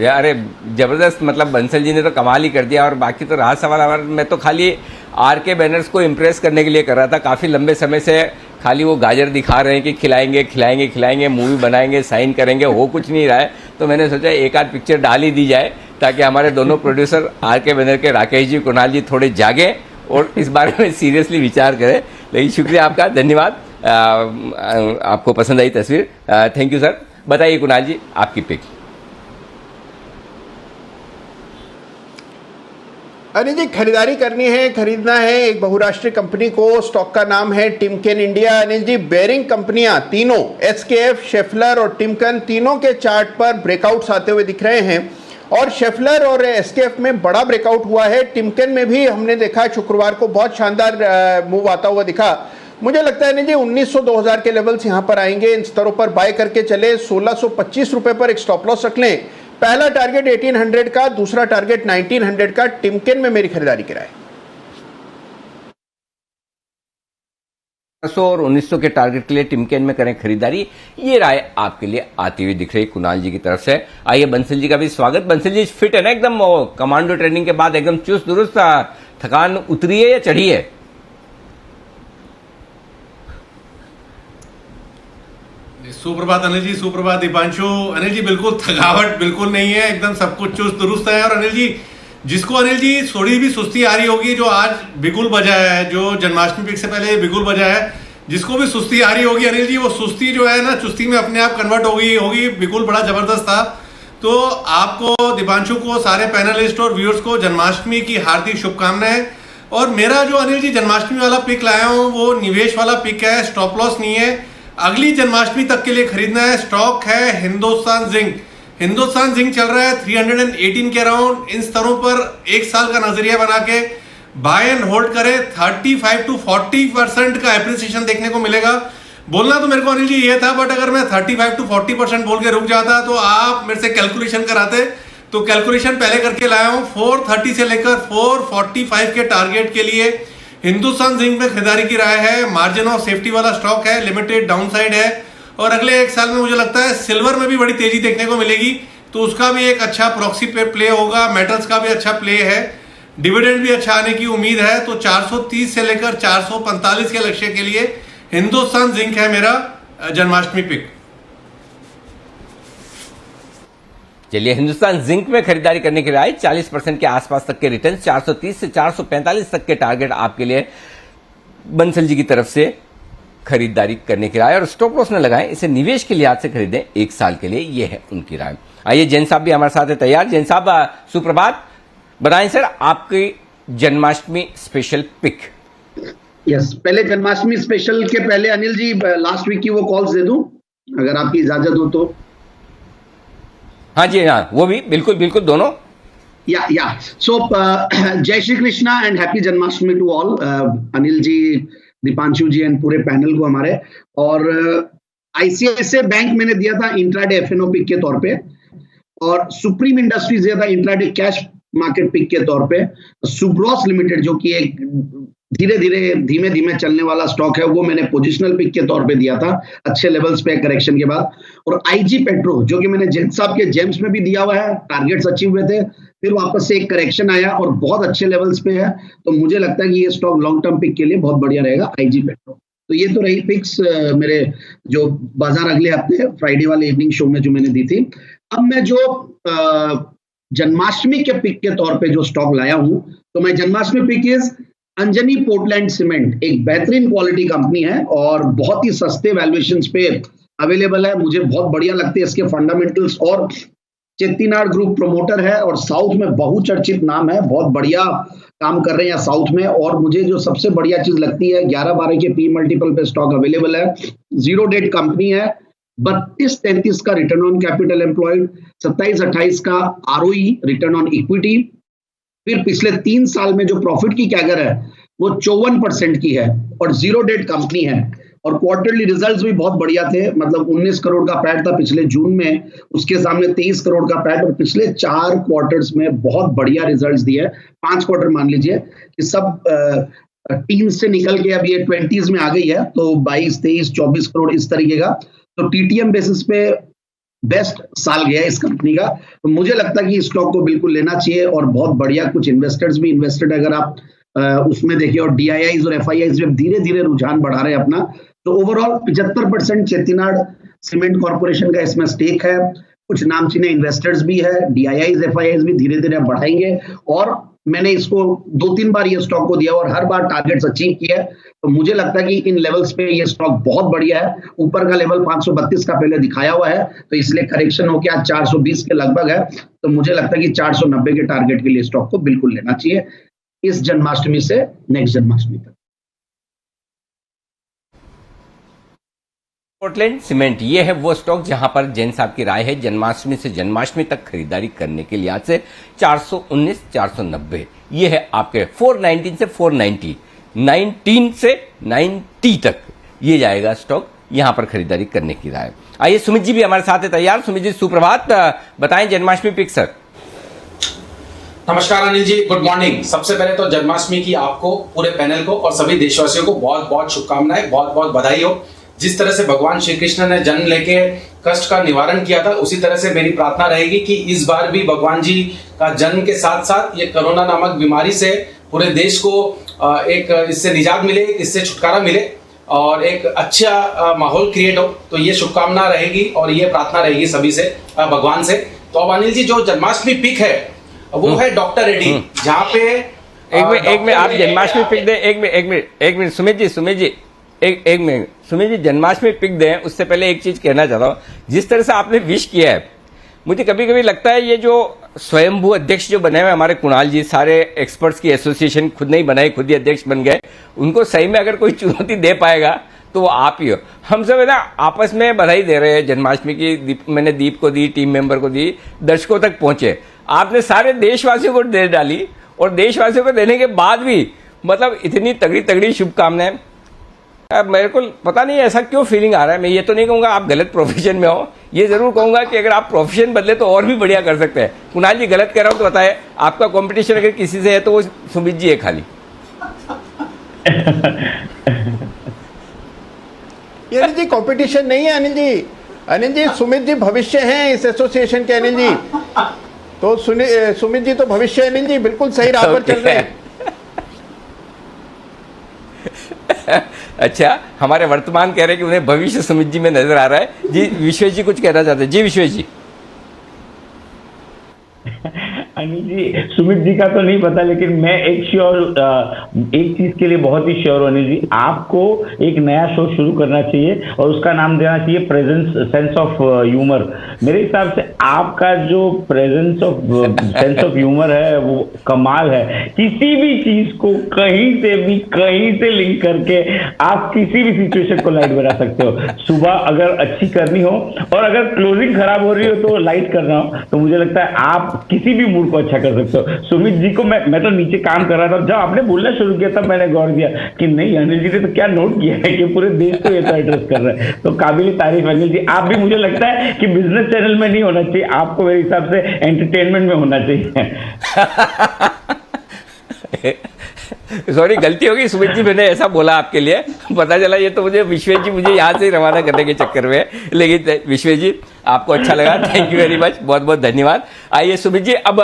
अरे जबरदस्त, मतलब बंसल जी ने तो कमाल ही कर दिया। और बाकी तो रहा सवाल, मैं तो खाली RK बैनर्स को इम्प्रेस करने के लिए कर रहा था। काफ़ी लंबे समय से खाली वो गाजर दिखा रहे हैं कि खिलाएंगे खिलाएंगे खिलाएंगे, मूवी बनाएंगे, साइन करेंगे, हो कुछ नहीं रहा है। तो मैंने सोचा एक आध पिक्चर डाल ही दी जाए, ताकि हमारे दोनों प्रोड्यूसर RK बैनर के राकेश जी, कुणाल जी थोड़े जागे और इस बारे में सीरियसली विचार करें। लेकिन शुक्रिया आपका, धन्यवाद। आपको पसंद आई तस्वीर, थैंक यू सर। बताइए कुणाल जी, आपकी पिक। अनिल जी, खरीदारी करनी है, खरीदना है एक बहुराष्ट्रीय कंपनी को। स्टॉक का नाम है Timken India. Anil ji, bearing कंपनियां तीनों एसकेएफ, शेफलर और टिमकेन तीनों के चार्ट पर ब्रेकआउट्स आते हुए दिख रहे हैं और शेफलर और एसकेएफ में बड़ा ब्रेकआउट हुआ है। टिमकेन में भी हमने देखा शुक्रवार को बहुत शानदार मूव आता हुआ दिखा। मुझे लगता है अनिल जी 1900-2000 के लेवल्स यहां पर आएंगे। इन स्तरों पर बाय करके चले। 1625 रुपए पर एक स्टॉप लॉस रख लें। पहला टारगेट 1800 का, दूसरा टारगेट 1900 का। टिमकेन में मेरी खरीदारी की राय। 100 और 1900 के टारगेट के लिए टिमकेन में करें खरीदारी, ये राय आपके लिए आती हुई दिख रही कुणाल जी की तरफ से। आइए बंसल जी का भी स्वागत। बंसल जी फिट है ना एकदम, कमांडो ट्रेनिंग के बाद एकदम चुस्त दुरुस्त, थकान उतरी है या चढ़ी है? सुप्रभात अनिल जी, सुप्रभात दीपांशु। अनिल जी बिल्कुल थकावट बिल्कुल नहीं है, एकदम सब कुछ चुस्त दुरुस्त है। और अनिल जी, जिसको अनिल जी थोड़ी भी सुस्ती आ रही होगी, जो आज बिगुल बजा है, जो जन्माष्टमी पिक से पहले बिगुल बजा है, जिसको भी सुस्ती आ रही होगी अनिल जी, वो सुस्ती जो है ना चुस्ती में अपने आप कन्वर्ट हो गई होगी। बिगुल बड़ा जबरदस्त था। तो आपको, दीपांशु को, सारे पैनलिस्ट और व्यूअर्स को जन्माष्टमी की हार्दिक शुभकामनाएं। और मेरा जो अनिल जी जन्माष्टमी वाला पिक लाया हूं वो निवेश वाला पिक है, स्टॉप लॉस नहीं है। अगली जन्माष्टमी तक के लिए खरीदना है। स्टॉक है हिंदुस्तान जिंक। हिंदुस्तान जिंक चल रहा है 318 के अराउंड। इन स्तरों पर एक साल का नजरिया बना के बाय एंड होल्ड करें। 35 to 40% का एप्रिसिएशन देखने को मिलेगा। बोलना तो मेरे को अनिल जी ये था, बट अगर मैं 35 to 40% बोल के रुक जाता तो आप मेरे से कैलकुलेशन कराते। तो कैलकुलेशन पहले करके लाया हूं। 430 से लेकर 445 के टारगेट के लिए हिंदुस्तान जिंक में खरीदारी की राय है। मार्जिन ऑफ सेफ्टी वाला स्टॉक है, लिमिटेड डाउनसाइड है। और अगले एक साल में मुझे लगता है सिल्वर में भी बड़ी तेजी देखने को मिलेगी, तो उसका भी एक अच्छा प्रॉक्सी पे प्ले होगा। मेटल्स का भी अच्छा प्ले है। डिविडेंड भी अच्छा आने की उम्मीद है। तो 430 से लेकर 445 के लक्ष्य के लिए हिंदुस्तान जिंक है मेरा जन्माष्टमी पिक। चलिए, हिंदुस्तान जिंक में खरीदारी करने की राय। 40% के आसपास तक के रिटर्न, 430 से 445 तक के टारगेट आपके लिए बंसल जी की तरफ से खरीदारी करने की राय। और स्टॉप लॉस न लगाएं, इसे निवेश के लिहाज से खरीदें एक साल के लिए, यह है उनकी राय। आइए जैन साहब भी हमारे साथ है तैयार। जैन साहब सुप्रभात, बनाएं सर आपकी जन्माष्टमी स्पेशल पिक। यस, पहले जन्माष्टमी स्पेशल के पहले अनिल जी लास्ट वीक की वो कॉल्स दे दूं अगर आपकी इजाजत हो तो। हाँ जी, हाँ, वो भी बिल्कुल बिल्कुल दोनों। या सो जय Shri Krishna and happy Janmashtami to all. Anil ji, Deepanshu ji and पूरे पैनल को हमारे। और आईसीआईसीआई बैंक मैंने दिया था इंट्राडे एफएनओ पिक के तौर पे, और सुप्रीम इंडस्ट्रीज दिया था इंट्राडे कैश मार्केट पिक के तौर पे। सुब्रॉस लिमिटेड जो कि एक धीमे धीमे चलने वाला स्टॉक है, वो मैंने पोजिशनल पिक के तौर पे दिया था अच्छे लेवल्स पे करेक्शन के बाद। और आईजी पेट्रो जो कि मैंने जेन साहब के जेम्स में भी दिया हुआ है, टारगेट्स अचीव हुए थे, फिर वापस से एक करेक्शन आया और बहुत अच्छे लेवल्स पे है। तो मुझे लगता है कि ये स्टॉक लॉन्ग टर्म पिक के लिए बहुत बढ़िया रहेगा, आईजी पेट्रो। तो ये तो रही पिक्स मेरे जो बाजार अगले हफ्ते फ्राइडे वाले इवनिंग शो में जो मैंने दी थी। अब मैं जो जन्माष्टमी के पिक के तौर पे जो स्टॉक लाया हूं, तो मैं Janmashtami pick is Anjani Portland Cement. एक बेहतरीन क्वालिटी कंपनी है और बहुत ही सस्ते वैल्यूएशंस पे अवेलेबल है। मुझे बहुत बढ़िया लगते हैं इसके फंडामेंटल्स। और चेट्टीनाड ग्रुप प्रमोटर है और साउथ में बहुचर्चित नाम है, बहुत बढ़िया काम कर रहे हैं साउथ में। और मुझे जो सबसे बढ़िया चीज लगती है, 11-12 के पी मल्टीपल पे स्टॉक अवेलेबल है, जीरो डेट कंपनी है, 32-33 का रिटर्न ऑन कैपिटल एम्प्लॉयड, 27-28 का आरओई रिटर्न ऑन इक्विटी। फिर पिछले 3 साल में जो प्रॉफिट की कैगर है वो 54% की है और जीरो डेट कंपनी है। और क्वार्टरली रिजल्ट्स भी बहुत बढ़िया थे, मतलब 19 करोड़ का पैट था पिछले जून में, उसके सामने 23 करोड़ का पैट, और पिछले 4 क्वार्टर्स में बहुत बढ़िया रिजल्ट्स दिए। 5 क्वार्टर मान लीजिए कि सब टीम से निकल के अब ये 20s में आ गई है, तो 22, 23, 24 करोड़ इस तरीके का। तो टीटीएम बेसिस पे बेस्ट साल गया इस कंपनी का। तो मुझे लगता है कि इस स्टॉक को बिल्कुल लेना चाहिए और बहुत बढ़िया कुछ इन्वेस्टर्स भी इन्वेस्टेड अगर आप उसमें देखिए, और डीआईआईज और एफआईआईज में धीरे धीरे रुझान बढ़ा रहे हैं अपना। तो ओवरऑल 75% चेट्टीनाड सीमेंट कॉर्पोरेशन का इसमें स्टेक है। कुछ नामचीने इन्वेस्टर्स भी है, डीआईआईज एफआईआईज भी धीरे धीरे बढ़ाएंगे। और मैंने इसको 2-3 बार ये स्टॉक को दिया और हर बार टारगेट्स अचीव किया है। तो मुझे लगता है कि इन लेवल्स पे ये स्टॉक बहुत बढ़िया है। ऊपर का लेवल 532 का पहले दिखाया हुआ है, तो इसलिए करेक्शन होकर आज 420 के लगभग है। तो मुझे लगता है कि 490 के टारगेट के लिए स्टॉक को बिल्कुल लेना चाहिए इस जन्माष्टमी से नेक्स्ट जन्माष्टमी तक। पोर्टलैंड सीमेंट ये है वो स्टॉक जहां पर जैन साहब की राय है जन्माष्टमी से जन्माष्टमी तक खरीदारी करने के लिए आज से 419 490 ये है आपके 419 से 490 19 से 90 तक ये जाएगा स्टॉक यहां पर खरीदारी करने की राय। आइए सुमित जी भी हमारे साथ है तैयार। सुमित जी सुप्रभात, बताएं जन्माष्टमी पिक सर। नमस्कार अनिल जी, गुड मॉर्निंग। सबसे पहले तो जन्माष्टमी की आपको, पूरे पैनल को और सभी देशवासियों को बहुत बहुत शुभकामनाएं, बहुत बहुत बधाई हो। जिस तरह से भगवान श्री कृष्ण ने जन्म लेके कष्ट का निवारण किया था, उसी तरह से मेरी प्रार्थना रहेगी कि इस बार भी भगवान जी का जन्म के साथ साथ ये कोरोना नामक बीमारी से पूरे देश को एक इससे निजात मिले, इससे छुटकारा मिले और एक अच्छा माहौल क्रिएट हो। तो ये शुभकामना रहेगी और ये प्रार्थना रहेगी सभी से, भगवान से। तो अब अनिल जी जो जन्माष्टमी पिक है वो है डॉक्टर रेड्डी, जहाँ पे एक मिनट आप जन्माष्टमी पिक दें। एक मिनट सुमित जी एक मिनट सुमित जी जन्माष्टमी पिक दें उससे पहले एक चीज कहना चाहता हूँ। जिस तरह से आपने विश किया है, मुझे कभी कभी लगता है ये जो स्वयंभू अध्यक्ष जो बने हुए हमारे कुणाल जी, सारे एक्सपर्ट्स की एसोसिएशन खुद नहीं बनाई, खुद ही अध्यक्ष बन गए, उनको सही में अगर कोई चुनौती दे पाएगा तो वो आप ही हो। हम सब है ना आपस में बधाई दे रहे हैं जन्माष्टमी की। मैंने दीप को दी, टीम मेंबर को दी, दर्शकों तक पहुंचे। आपने सारे देशवासियों को दे डाली और देशवासियों को देने के बाद भी मतलब इतनी तगड़ी शुभकामनाएं। अब मेरे को पता नहीं ऐसा क्यों फीलिंग आ रहा है। मैं ये तो नहीं कहूँगा आप गलत प्रोफेशन में हो, ये जरूर कहूँगा कि अगर आप प्रोफेशन बदले तो और भी बढ़िया कर सकते हैं। कुणाल जी गलत कह रहा हूँ तो बताए, आपका कंपटीशन अगर किसी से है तो वो सुमित जी है खाली। ये अनिल जी कंपटीशन नहीं है अनिल जी सुमित जी भविष्य हैं इस एसोसिएशन के अनिल जी। तो सुमित जी तो भविष्य है अनिल जी, बिल्कुल सही राह पर चल रहे हैं। अच्छा, हमारे वर्तमान कह रहे हैं कि उन्हें भविष्य सुमित जी में नजर आ रहा है। जी विश्वेश जी कुछ कहना चाहते हैं। जी विश्वेश जी। अनिल जी सुमित जी का तो नहीं पता, लेकिन मैं एक चीज के लिए बहुत ही श्योर हूँ अनिल जी, आपको एक नया शो शुरू करना चाहिए और उसका नाम देना चाहिए प्रेजेंस सेंस ऑफ ह्यूमर। मेरे हिसाब से आपका जो सेंस ऑफ ह्यूमर है वो कमाल है। किसी भी चीज को कहीं से लिंक करके आप किसी भी सिचुएशन को लाइट बना सकते हो। सुबह अगर अच्छी करनी हो और अगर क्लोजिंग खराब हो रही हो तो लाइट करना हो, तो मुझे लगता है आप किसी भी मूड को अच्छा कर सकते हो। सुमित जी को मैं तो नीचे काम कर रहा था, जब आपने बोलना शुरू किया तब मैंने गौर किया कि नहीं अनिल जी ने तो क्या नोट किया है कि पूरे देश को ये तो एड्रेस कर रहे हैं। तो काबिल तारीफ अनिल जी। आप भी मुझे लगता है कि बिजनेस चैनल में नहीं होना चाहिए, आपको मेरे हिसाब से एंटरटेनमेंट में होना चाहिए। सॉरी गलती हो गई सुमित जी, मैंने ऐसा बोला आपके लिए, पता चला ये तो मुझे विश्वेश जी मुझे यहाँ से रवाना करने के चक्कर में। लेकिन विश्वेश जी आपको अच्छा लगा, थैंक यू वेरी मच, बहुत बहुत धन्यवाद। आइए सुमित जी, अब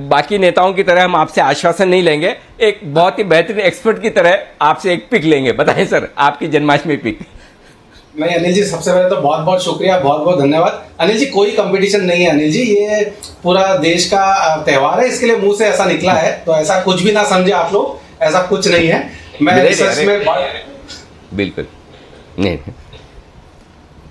बाकी नेताओं की तरह हम आपसे आश्वासन नहीं लेंगे, एक बहुत ही बेहतरीन एक्सपर्ट की तरह आपसे एक पिक लेंगे। बताएं सर आपकी जन्माष्टमी पिक। नहीं अनिल जी, सबसे पहले तो बहुत बहुत शुक्रिया, बहुत बहुत धन्यवाद। अनिल जी कोई कंपटीशन नहीं है अनिल जी, ये पूरा देश का त्योहार है, इसके लिए मुंह से ऐसा निकला है, तो ऐसा कुछ भी ना समझे आप लोग, ऐसा कुछ नहीं है। मैं रिसर्च में बिल्कुल नहीं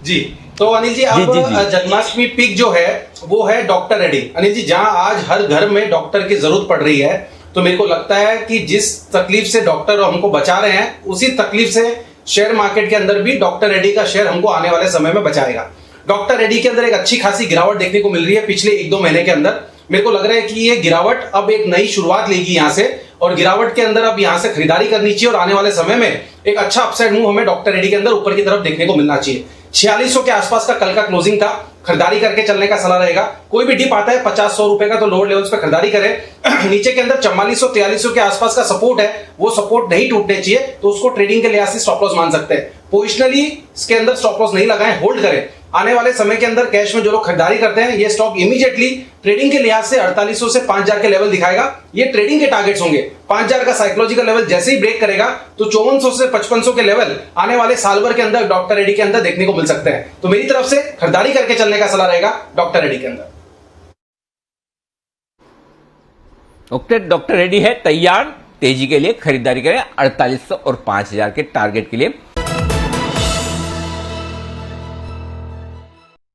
जी। तो अनिल जी अब जन्माष्टमी पिक जो है वो है डॉक्टर रेड्डी। अनिल जी जहां आज हर घर में डॉक्टर की जरूरत पड़ रही है, तो मेरे को लगता है कि जिस तकलीफ से डॉक्टर हमको बचा रहे हैं, उसी तकलीफ से शेयर मार्केट के अंदर भी डॉक्टर रेड्डी का शेयर हमको आने वाले समय में बचाएगा। डॉक्टर रेड्डी के अंदर एक अच्छी खासी गिरावट देखने को मिल रही है पिछले 1-2 महीने के अंदर। मेरे को लग रहा है कि ये गिरावट अब एक नई शुरुआत लेगी यहाँ से, और गिरावट के अंदर अब यहाँ से खरीदारी करनी चाहिए और आने वाले समय में एक अच्छा अपसाइड मूव हमें डॉक्टर रेड्डी के अंदर ऊपर की तरफ देखने को मिलना चाहिए। 4600 के आसपास का कल का क्लोजिंग था, खरीदारी करके चलने का सलाह रहेगा। कोई भी डिप आता है 50-100 रुपए का तो लोअर लेवल्स पे खरीदारी करें। नीचे के अंदर 4400-4300 के आसपास का सपोर्ट है, वो सपोर्ट नहीं टूटने चाहिए, तो उसको ट्रेडिंग के लिहाज से स्टॉप लॉस मान सकते हैं। पोजिशनली इसके अंदर स्टॉप लॉस नहीं लगाएं, होल्ड करें। आने वाले समय के अंदर कैश में जो लोग खरीदारी करते हैं, ये स्टॉक इमीडिएटली ट्रेडिंग के लिहाज से 4800 से 5000 के लेवल दिखाएगा। ये ट्रेडिंग के टारगेट्स होंगे। 5000 का साइकोलॉजिकल लेवल जैसे ही ब्रेक करेगा तो 5400 से 5500 के लेवल आने वाले साल भर के अंदर डॉक्टर रेड्डी के अंदर देखने को मिल सकते हैं। तो मेरी तरफ से खरीदारी करके चलने का सलाह रहेगा डॉक्टर रेड्डी के अंदर। डॉक्टर रेड्डी है तैयार तेजी के लिए, खरीदारी करें 4800 और 5000 के टारगेट के लिए।